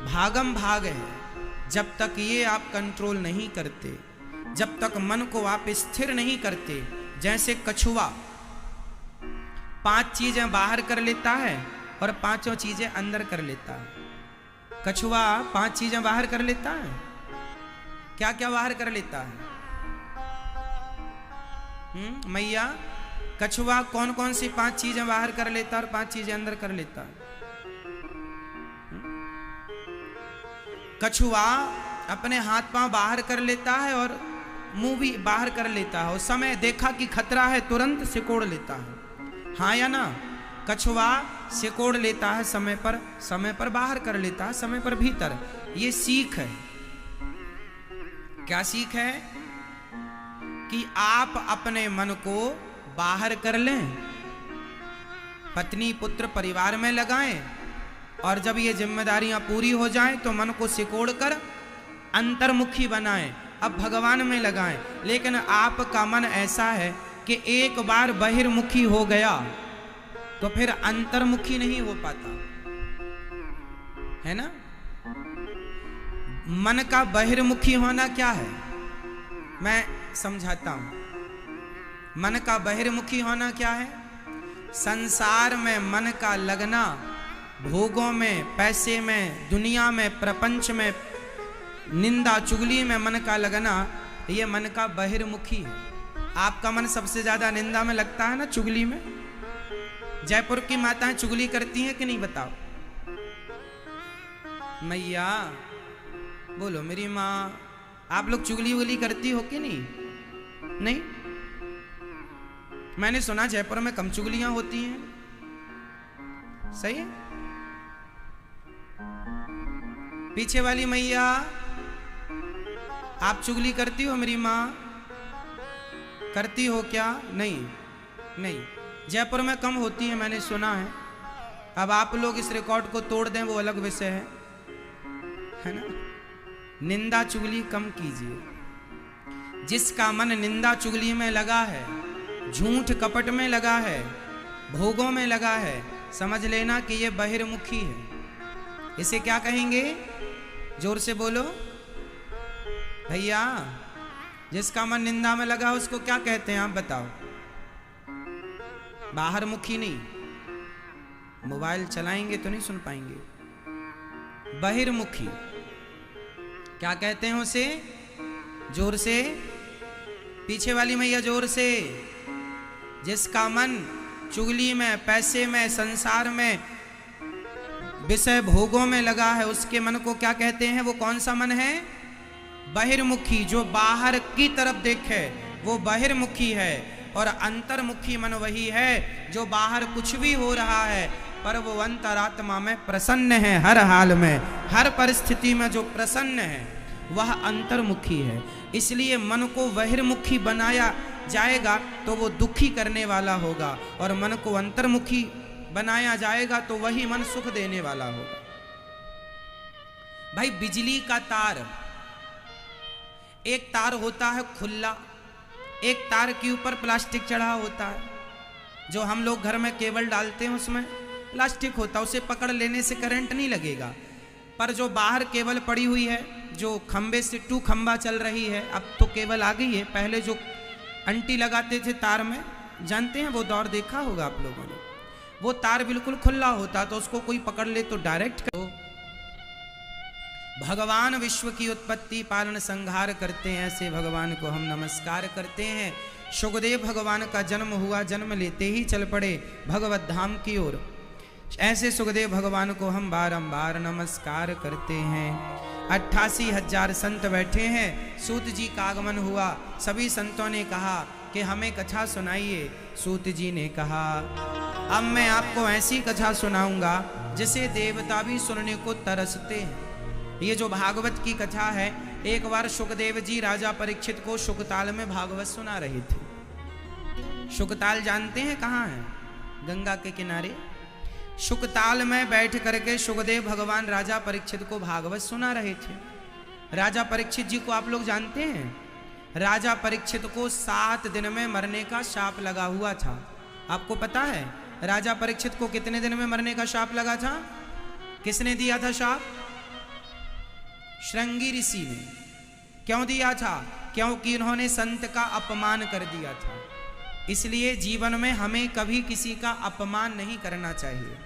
A: भागम भाग है, जब तक ये आप कंट्रोल नहीं करते, जब तक मन को आप स्थिर नहीं करते, जैसे कछुआ 5 चीजें बाहर कर लेता है और 5 चीजें अंदर कर लेता है। कछुआ 5 चीजें बाहर कर लेता है। क्या क्या बाहर कर लेता है? मैया, कछुआ कौन कौन सी 5 चीजें बाहर कर लेता है और 5 चीजें अंदर कर लेता है? कछुआ अपने हाथ पांव बाहर कर लेता है और मुंह भी बाहर कर लेता है, और समय देखा कि खतरा है तुरंत सिकोड़ लेता है। हाँ या ना? कछुआ सिकोड़ लेता है समय पर बाहर कर लेता है, समय पर भीतर। ये सीख है। क्या सीख है? कि आप अपने मन को बाहर कर लें, पत्नी पुत्र परिवार में लगाएं, और जब ये जिम्मेदारियां पूरी हो जाएं तो मन को सिकोड़ कर अंतर्मुखी बनाएं, अब भगवान में लगाएं। लेकिन आपका मन ऐसा है कि एक बार बहिर्मुखी हो गया तो फिर अंतर्मुखी नहीं हो पाता, है ना? मन का बहिर्मुखी होना क्या है? मैं समझाता हूं। मन का बहिर्मुखी होना क्या है? संसार में मन का लगना, भोगों में, पैसे में, दुनिया में, प्रपंच में, निंदा चुगली में मन का लगना, ये मन का बहिर्मुखी है। आपका मन सबसे ज्यादा निंदा में लगता है ना, चुगली में। जयपुर की माताएं चुगली करती हैं कि नहीं? बताओ मैया, बोलो मेरी माँ। आप लोग चुगली उगली करती हो कि नहीं? नहीं? मैंने सुना जयपुर में कम चुगलियां होती हैं। सही है? पीछे वाली मैया, आप चुगली करती हो मेरी माँ? करती हो क्या? नहीं नहीं, जयपुर में कम होती है, मैंने सुना है। अब आप लोग इस रिकॉर्ड को तोड़ दें वो अलग विषय है ना। निंदा चुगली कम कीजिए। जिसका मन निंदा चुगली में लगा है, झूठ कपट में लगा है, भोगों में लगा है, समझ लेना कि ये बहिर्मुखी है। इसे क्या कहेंगे? जोर से बोलो भैया। जिसका मन निंदा में लगा उसको क्या कहते हैं आप बताओ? बाहर मुखी नहीं, मोबाइल चलाएंगे तो नहीं सुन पाएंगे। बहिर्मुखी क्या कहते हैं उसे? जोर से, पीछे वाली मैया जोर से। जिसका मन चुगली में, पैसे में, संसार में, विषय भोगों में लगा है, उसके मन को क्या कहते हैं? वो कौन सा मन है? बहिर्मुखी। जो बाहर की तरफ देखे वो बहिर्मुखी है, और अंतर्मुखी मन वही है जो बाहर कुछ भी हो रहा है पर वो अंतरात्मा में प्रसन्न है। हर हाल में, हर परिस्थिति में जो प्रसन्न है वह अंतर्मुखी है। इसलिए मन को बहिर्मुखी बनाया जाएगा तो वो दुखी करने वाला होगा, और मन को अंतर्मुखी बनाया जाएगा तो वही मन सुख देने वाला होगा। भाई बिजली का तार, एक तार होता है खुला, एक तार के ऊपर प्लास्टिक चढ़ा होता है। जो हम लोग घर में केबल डालते हैं उसमें प्लास्टिक होता है, उसे पकड़ लेने से करंट नहीं लगेगा। पर जो बाहर केबल पड़ी हुई है, जो खंबे से 2 खंबा चल रही है, अब तो केबल आ गई है, पहले जो अंटी लगाते थे तार में, जानते हैं वो दौर देखा होगा आप लोगों ने। वो तार बिल्कुल खुला होता तो उसको कोई पकड़ ले तो डायरेक्ट करो। भगवान विश्व की उत्पत्ति पालन संहार करते हैं, ऐसे भगवान को हम नमस्कार करते हैं। शुकदेव भगवान का जन्म हुआ, जन्म लेते ही चल पड़े भगवत धाम की ओर। ऐसे सुखदेव भगवान को हम बारंबार नमस्कार करते हैं। 88,000 संत बैठे हैं। सूत जी का आगमन हुआ, सभी संतों ने कहा कि हमें कथा सुनाइए। सूत जी ने कहा अब मैं आपको ऐसी कथा सुनाऊंगा जिसे देवता भी सुनने को तरसते हैं। ये जो भागवत की कथा है, एक बार शुकदेव जी राजा परीक्षित को शुकताल में भागवत सुना रहे थे। शुकताल जानते हैं कहाँ है? गंगा के किनारे। शुकताल में बैठ करके शुकदेव भगवान राजा परीक्षित को भागवत सुना रहे थे। राजा परीक्षित जी को आप लोग जानते हैं? राजा परीक्षित को 7 दिन में मरने का शाप लगा हुआ था। आपको पता है राजा परीक्षित को कितने दिन में मरने का शाप लगा था? किसने दिया था शाप? श्रृंगी ऋषि ने। क्यों दिया था? क्योंकि उन्होंने संत का अपमान कर दिया था। इसलिए जीवन में हमें कभी किसी का अपमान नहीं करना चाहिए।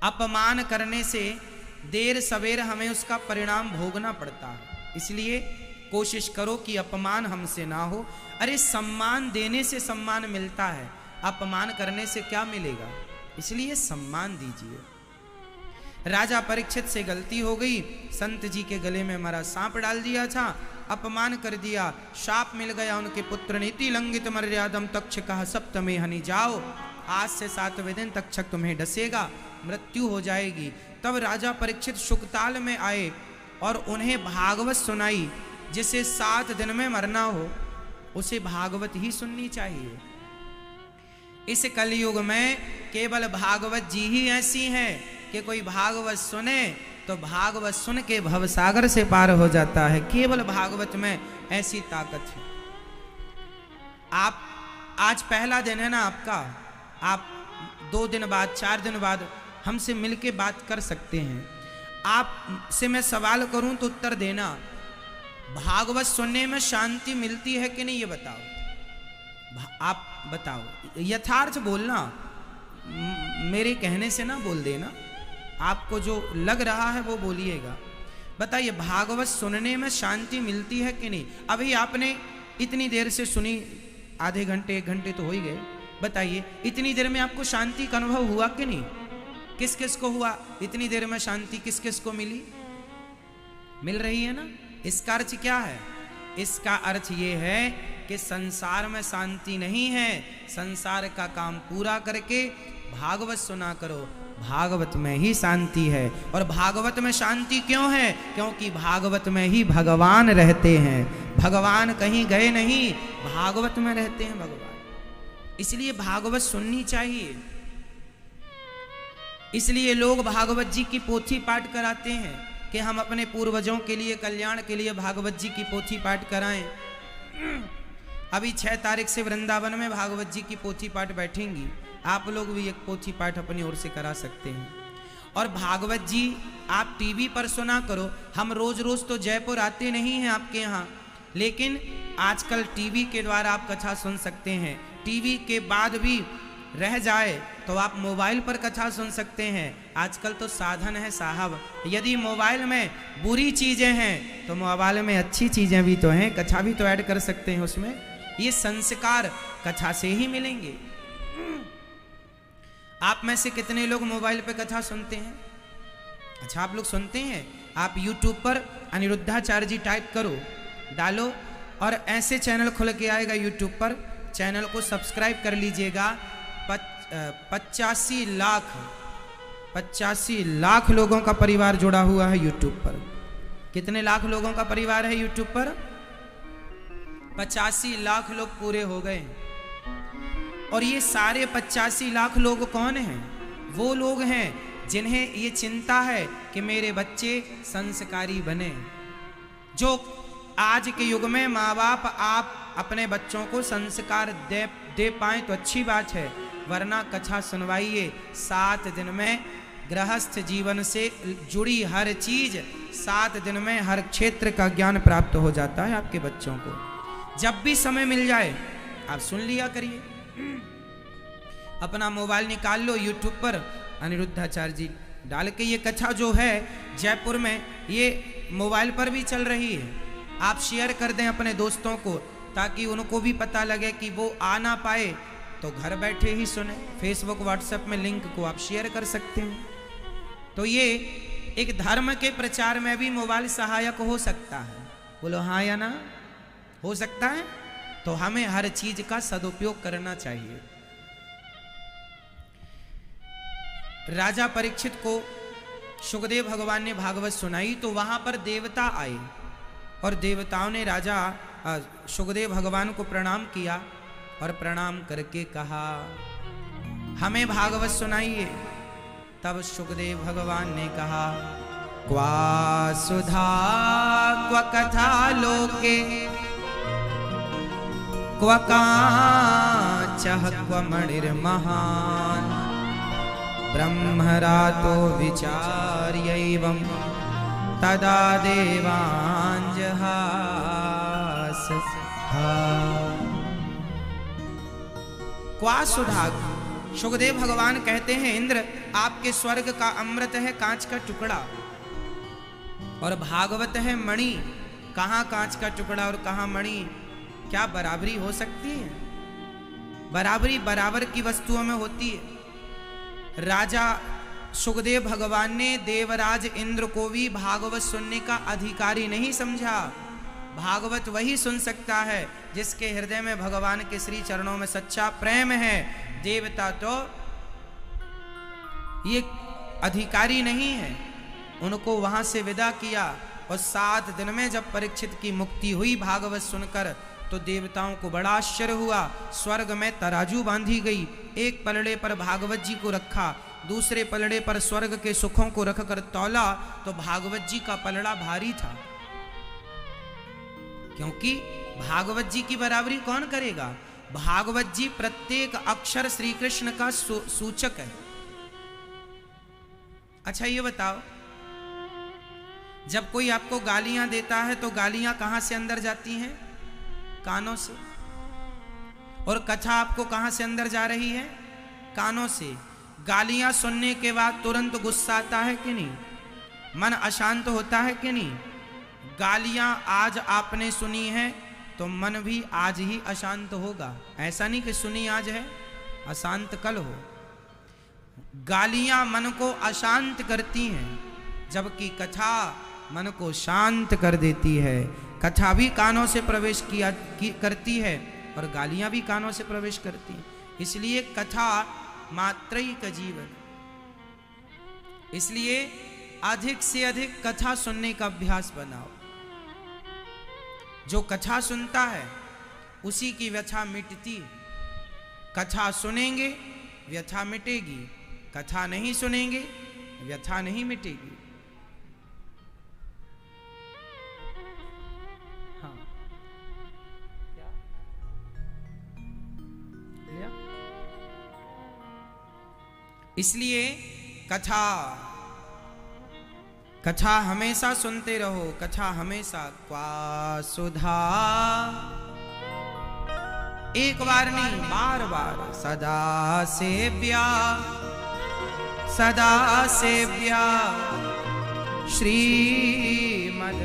A: अपमान करने से देर सवेर हमें उसका परिणाम भोगना पड़ता है। इसलिए कोशिश करो कि अपमान हमसे ना हो। अरे सम्मान देने से सम्मान मिलता है, अपमान करने से क्या मिलेगा? इसलिए सम्मान दीजिए। राजा परीक्षित से गलती हो गई, संत जी के गले में मरा सांप डाल दिया था, अपमान कर दिया, शाप मिल गया उनके पुत्र ने। इति लंघित मर्यादम तक्षकः सप्तमे हनि जाओ, आज से 7वें दिन तक्षक तुम्हें डसेगा, मृत्यु हो जाएगी। तब राजा परीक्षित शुकताल में आए और उन्हें भागवत सुनाई। जिसे 7 दिन में मरना हो उसे भागवत ही सुननी चाहिए। इस कलयुग में केवल भागवत जी ही ऐसी हैं कि कोई भागवत सुने तो भागवत सुन के भवसागर से पार हो जाता है। केवल भागवत में ऐसी ताकत है। आप आज पहला दिन है ना आपका, आप 2 दिन बाद 4 दिन बाद हमसे मिलके बात कर सकते हैं। आपसे मैं सवाल करूं तो उत्तर देना। भागवत सुनने में शांति मिलती है कि नहीं ये बताओ। आप बताओ, यथार्थ बोलना, मेरे कहने से ना बोल देना। आपको जो लग रहा है वो बोलिएगा। बताइए भागवत सुनने में शांति मिलती है कि नहीं? अभी आपने इतनी देर से सुनी, आधे घंटे 1 घंटे तो हो ही गए। बताइए इतनी देर में आपको शांति का अनुभव हुआ कि नहीं? किस किस को हुआ? इतनी देर में शांति किस किस को मिली? मिल रही है ना? इसका अर्थ क्या है? इसका अर्थ ये है कि संसार में शांति नहीं है। संसार का काम पूरा करके भागवत सुना करो, भागवत में ही शांति है। और भागवत में शांति क्यों है? क्योंकि भागवत में ही भगवान रहते हैं। भगवान कहीं गए नहीं, भागवत में रहते हैं भगवान। इसलिए भागवत सुननी चाहिए। इसलिए लोग भागवत जी की पोथी पाठ कराते हैं कि हम अपने पूर्वजों के लिए, कल्याण के लिए भागवत जी की पोथी पाठ कराएं। अभी 6 तारीख से वृंदावन में भागवत जी की पोथी पाठ बैठेंगी। आप लोग भी एक पोथी पाठ अपनी ओर से करा सकते हैं। और भागवत जी आप टीवी पर सुना करो। हम रोज रोज तो जयपुर आते नहीं हैं आपके यहाँ, लेकिन आजकल टीवी के द्वारा आप कथा सुन सकते हैं। टीवी के बाद भी रह जाए तो आप मोबाइल पर कथा सुन सकते हैं। आजकल तो साधन है साहब। यदि मोबाइल में बुरी चीजें हैं तो मोबाइल में अच्छी चीजें भी तो हैं, कथा भी तो ऐड कर सकते हैं उसमें। ये संस्कार कथा से ही मिलेंगे। आप में से कितने लोग मोबाइल पे कथा सुनते हैं? अच्छा, आप लोग सुनते हैं। आप YouTube पर अनिरुद्धाचार्य जी टाइप करो, डालो और ऐसे चैनल खुल के आएगा YouTube पर। चैनल को सब्सक्राइब कर लीजिएगा। 85 लाख लोगों का परिवार जुड़ा हुआ है YouTube पर। कितने लाख लोगों का परिवार है YouTube पर? 85 लाख लोग पूरे हो गए। और ये सारे 85 लाख लोग कौन हैं? वो लोग हैं जिन्हें ये चिंता है कि मेरे बच्चे संस्कारी बने। जो आज के युग में माँ बाप आप अपने बच्चों को संस्कार दे पाए तो अच्छी बात है, वरना कथा सुनवाइए। 7 दिन में गृहस्थ जीवन से जुड़ी हर चीज 7 दिन में हर क्षेत्र का ज्ञान प्राप्त हो जाता है आपके बच्चों को। जब भी समय मिल जाए आप सुन लिया करिए। अपना मोबाइल निकाल लो, YouTube पर अनिरुद्धाचार्य जी डाल के ये कथा जो है जयपुर में, ये मोबाइल पर भी चल रही है। आप शेयर कर दें अपने दोस्तों को, ताकि उनको भी पता लगे कि वो आ ना पाए तो घर बैठे ही सुने। फेसबुक व्हाट्सएप में लिंक को आप शेयर कर सकते हैं। तो ये एक धर्म के प्रचार में भी मोबाइल सहायक हो सकता है। बोलो हाँ या ना? हो सकता है। तो हमें हर चीज का सदुपयोग करना चाहिए। राजा परीक्षित को शुकदेव भगवान ने भागवत सुनाई तो वहां पर देवता आए और देवताओं ने राजा शुकदेव भगवान को प्रणाम किया और प्रणाम करके कहा हमें भागवत सुनाइए। तब शुकदेव भगवान ने कहा क्वा सुधा क्व कथा लोके क्व कांचः क्व मणिर्महान् ब्रह्मरातो विचार्यैवं तदा देवांजहास। क्वा सुधा। शुकदेव भगवान कहते हैं इंद्र आपके स्वर्ग का अमृत है कांच का टुकड़ा और भागवत है मणि। कहाँ कांच का टुकड़ा और कहाँ मणि? क्या बराबरी हो सकती है? बराबरी बराबर की वस्तुओं में होती है। राजा शुकदेव भगवान ने देवराज इंद्र को भी भागवत सुनने का अधिकारी नहीं समझा। भागवत वही सुन सकता है जिसके हृदय में भगवान के श्री चरणों में सच्चा प्रेम है। देवता तो ये अधिकारी नहीं है। उनको वहां से विदा किया और 7 दिन में जब परीक्षित की मुक्ति हुई भागवत सुनकर तो देवताओं को बड़ा आश्चर्य हुआ। स्वर्ग में तराजू बांधी गई। एक पलड़े पर भागवत जी को रखा, दूसरे पलड़े पर स्वर्ग के सुखों को रखकर तौला तो भागवत जी का पलड़ा भारी था। क्योंकि भागवत जी की बराबरी कौन करेगा? भागवत जी प्रत्येक अक्षर श्री कृष्ण का सूचक है। अच्छा ये बताओ, जब कोई आपको गालियां देता है तो गालियां कहां से अंदर जाती हैं? कानों से। और कथा आपको कहां से अंदर जा रही है? कानों से। गालियां सुनने के बाद तुरंत गुस्सा आता है कि नहीं? मन अशांत होता है कि नहीं? गालियां आज आपने सुनी है तो मन भी आज ही अशांत होगा। ऐसा नहीं कि सुनी आज है अशांत कल हो। गालियां मन को अशांत करती हैं, जबकि कथा मन को शांत कर देती है। कथा भी कानों से प्रवेश करती है और गालियां भी कानों से प्रवेश करती हैं। इसलिए कथा मात्रैक जीवन। इसलिए अधिक से अधिक कथा सुनने का अभ्यास बनाओ। जो कथा सुनता है उसी की व्यथा मिटती। कथा सुनेंगे व्यथा मिटेगी। कथा नहीं सुनेंगे व्यथा नहीं मिटेगी। हाँ क्या इसलिए कथा हमेशा सुनते रहो, कथा हमेशा। क्वा सुधा, एक बार नहीं बार बार। सदा सेव्या श्रीमद्।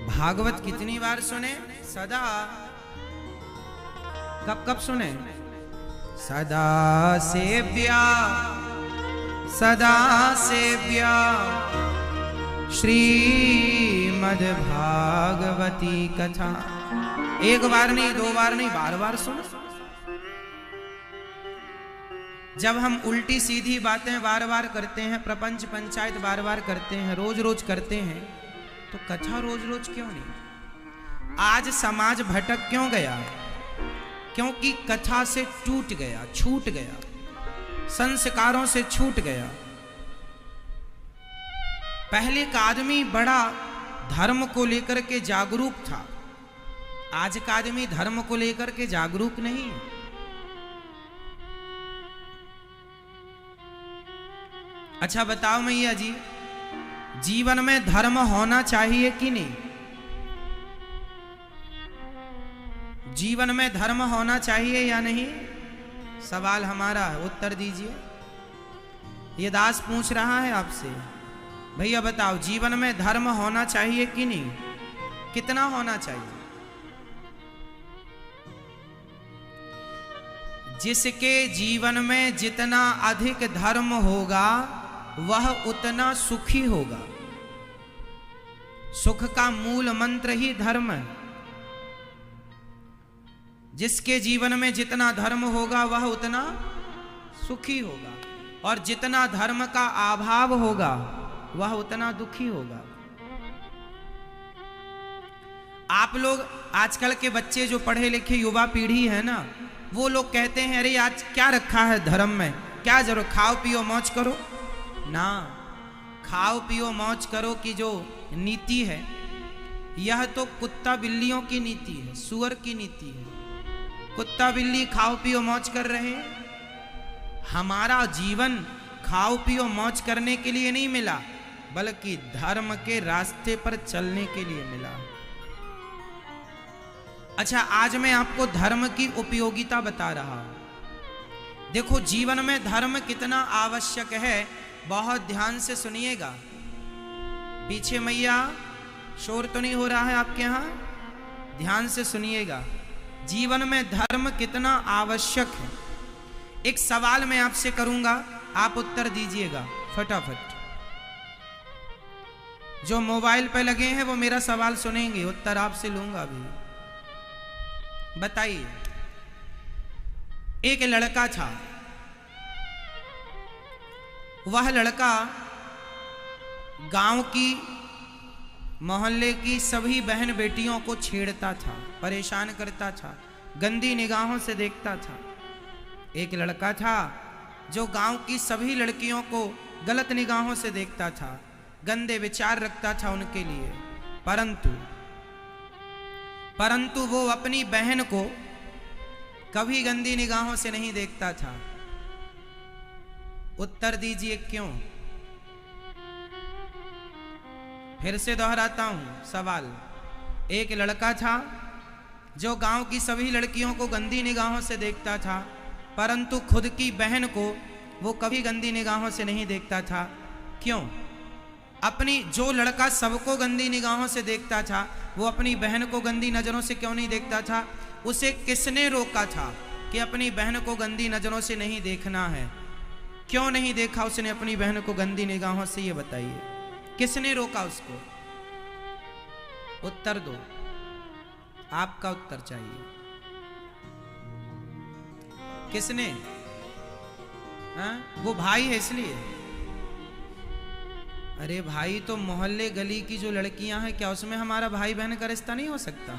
A: भागवत कितनी बार सुने? सदा। कब कब सुने? सदा सेव्या श्रीमद्भागवती कथा। एक बार नहीं, दो बार नहीं, बार बार सुनो। जब हम उल्टी सीधी बातें बार बार करते हैं, प्रपंच पंचायत बार बार करते हैं, रोज रोज करते हैं, तो कथा रोज रोज क्यों नहीं? आज समाज भटक क्यों गया? क्योंकि कथा से टूट गया, छूट गया, संस्कारों से छूट गया। पहले का आदमी बड़ा धर्म को लेकर के जागरूक था, आज का आदमी धर्म को लेकर के जागरूक नहीं। अच्छा बताओ मैया जी, जीवन में धर्म होना चाहिए कि नहीं? जीवन में धर्म होना चाहिए या नहीं? सवाल हमारा है, उत्तर दीजिए। ये दास पूछ रहा है आपसे, भैया बताओ जीवन में धर्म होना चाहिए कि नहीं? कितना होना चाहिए? जिसके जीवन में जितना अधिक धर्म होगा वह उतना सुखी होगा। सुख का मूल मंत्र ही धर्म है। जिसके जीवन में जितना धर्म होगा वह उतना सुखी होगा, और जितना धर्म का अभाव होगा वह उतना दुखी होगा। आप लोग आजकल के बच्चे जो पढ़े लिखे युवा पीढ़ी है ना, वो लोग कहते हैं अरे आज क्या रखा है धर्म में, क्या जरूर, खाओ पियो मौज करो ना। खाओ पियो मौज करो की जो नीति है यह तो कुत्ता बिल्लियों की नीति है, सुअर की नीति है। कुत्ता बिल्ली खाओ पियो मौज कर रहे हैं। हमारा जीवन खाओ पियो मौज करने के लिए नहीं मिला, बल्कि धर्म के रास्ते पर चलने के लिए मिला। अच्छा आज मैं आपको धर्म की उपयोगिता बता रहा हूं। देखो जीवन में धर्म कितना आवश्यक है, बहुत ध्यान से सुनिएगा। पीछे मैया शोर तो नहीं हो रहा है आपके यहां? ध्यान से सुनिएगा। जीवन में धर्म कितना आवश्यक है। एक सवाल मैं आपसे करूंगा, आप उत्तर दीजिएगा फटाफट। जो मोबाइल पे लगे हैं वो मेरा सवाल सुनेंगे, उत्तर आपसे लूंगा अभी। बताइए, एक लड़का था, वह लड़का गांव की मोहल्ले की सभी बहन बेटियों को छेड़ता था, परेशान करता था, गंदी निगाहों से देखता था। एक लड़का था जो गांव की सभी लड़कियों को गलत निगाहों से देखता था, गंदे विचार रखता था उनके लिए, परंतु वो अपनी बहन को कभी गंदी निगाहों से नहीं देखता था। उत्तर दीजिए क्यों? फिर से दोहराता हूं सवाल। एक लड़का था जो गांव की सभी लड़कियों को गंदी निगाहों से देखता था, परंतु खुद की बहन को वो कभी गंदी निगाहों से नहीं देखता था। क्यों? अपनी जो लड़का सबको गंदी निगाहों से देखता था, वो अपनी बहन को गंदी नजरों से क्यों नहीं देखता था? उसे किसने रोका था कि अपनी बहन को गंदी नजरों से नहीं देखना है? क्यों नहीं देखा उसने अपनी बहन को गंदी निगाहों से, ये बताइए। किसने रोका उसको? उत्तर दो, आपका उत्तर चाहिए। किसने? वो भाई है इसलिए। अरे भाई, तो मोहल्ले गली की जो लड़कियां हैं, क्या उसमें हमारा भाई बहन का रिश्ता नहीं हो सकता?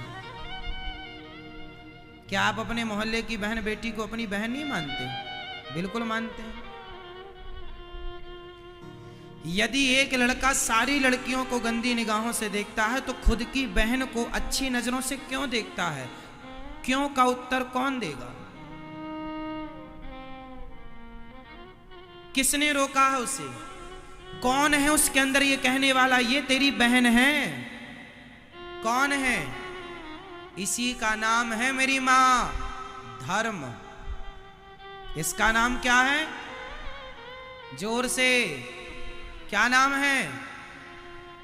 A: क्या आप अपने मोहल्ले की बहन बेटी को अपनी बहन नहीं मानते? बिल्कुल मानते हैं। यदि एक लड़का सारी लड़कियों को गंदी निगाहों से देखता है, तो खुद की बहन को अच्छी नजरों से क्यों देखता है? क्यों का उत्तर कौन देगा? किसने रोका है उसे? कौन है उसके अंदर ये कहने वाला ये तेरी बहन है? कौन है? इसी का नाम है मेरी मां, धर्म। इसका नाम क्या है? जोर से क्या नाम है?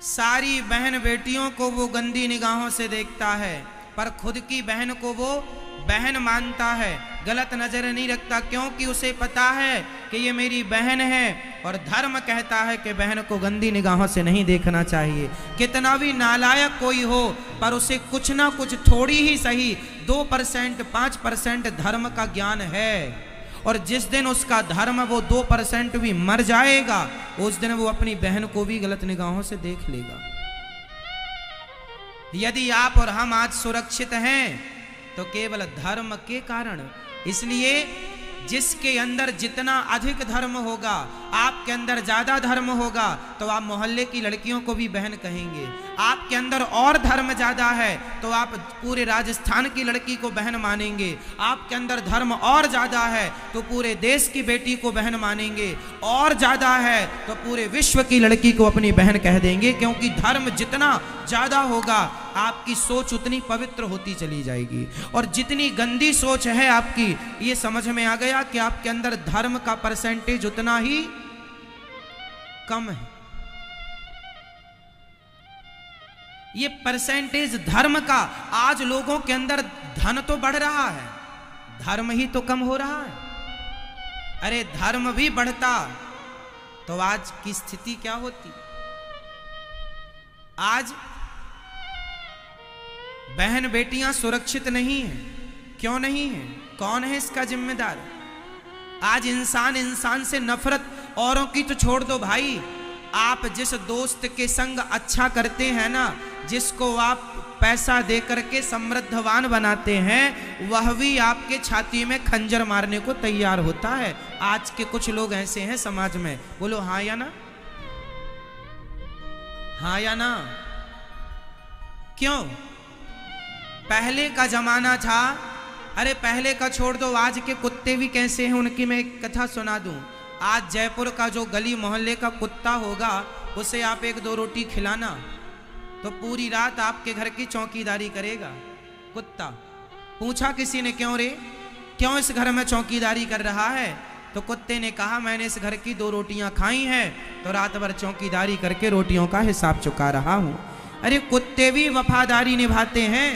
A: सारी बहन बेटियों को वो गंदी निगाहों से देखता है, पर खुद की बहन को वो बहन मानता है, गलत नजर नहीं रखता, क्योंकि उसे पता है कि ये मेरी बहन है। और धर्म कहता है कि बहन को गंदी निगाहों से नहीं देखना चाहिए। कितना भी नालायक कोई हो, पर उसे कुछ ना कुछ थोड़ी ही सही 2% 5% धर्म का ज्ञान है। और जिस दिन उसका धर्म वो 2% भी मर जाएगा, उस दिन वो अपनी बहन को भी गलत निगाहों से देख लेगा। यदि आप और हम आज सुरक्षित हैं तो केवल धर्म के कारण। इसलिए जिसके अंदर जितना अधिक धर्म होगा, आपके अंदर ज्यादा धर्म होगा, तो आप मोहल्ले की लड़कियों को भी बहन कहेंगे। आपके अंदर और धर्म ज्यादा है तो आप पूरे राजस्थान की लड़की को बहन मानेंगे। आपके अंदर धर्म और ज्यादा है तो पूरे देश की बेटी को बहन मानेंगे। और ज्यादा है तो पूरे विश्व की लड़की को अपनी बहन कह देंगे, क्योंकि धर्म जितना ज्यादा होगा, आपकी सोच उतनी पवित्र होती चली जाएगी। और जितनी गंदी सोच है आपकी, ये समझ में आ गया कि आपके अंदर धर्म का परसेंटेज उतना ही कम है। ये परसेंटेज धर्म का, आज लोगों के अंदर धन तो बढ़ रहा है, धर्म ही तो कम हो रहा है। अरे धर्म भी बढ़ता तो आज की स्थिति क्या होती? आज बहन बेटियां सुरक्षित नहीं हैं। क्यों नहीं है? कौन है इसका जिम्मेदार? आज इंसान इंसान से नफरत, औरों की तो छोड़ दो भाई, आप जिस दोस्त के संग अच्छा करते हैं ना, जिसको आप पैसा दे करके समृद्धवान बनाते हैं, वह भी आपके छाती में खंजर मारने को तैयार होता है। आज के कुछ लोग ऐसे हैं समाज में। बोलो हाँ या ना? हाँ या ना? क्यों? पहले का जमाना था, अरे पहले का छोड़ दो, आज के कुत्ते भी कैसे हैं उनकी मैं एक कथा सुना दूं। आज जयपुर का जो गली मोहल्ले का कुत्ता होगा, उसे आप 1-2 रोटी खिलाना तो पूरी रात आपके घर की चौकीदारी करेगा कुत्ता। पूछा किसी ने, क्यों रे, क्यों इस घर में चौकीदारी कर रहा है? तो कुत्ते ने कहा, मैंने इस घर की 2 रोटियां खाई हैं तो रात भर चौकीदारी करके रोटियों का हिसाब चुका रहा हूं। अरे कुत्ते भी वफादारी निभाते हैं,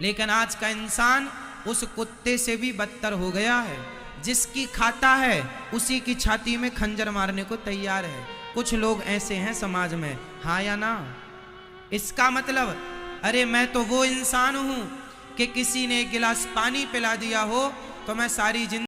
A: लेकिन आज का इंसान उस कुत्ते से भी बदतर हो गया है। जिसकी खाता है उसी की छाती में खंजर मारने को तैयार है। कुछ लोग ऐसे हैं समाज में। हाँ या ना? इसका मतलब, अरे मैं तो वो इंसान हूं कि किसी ने 1 गिलास पानी पिला दिया हो तो मैं सारी जिंदगी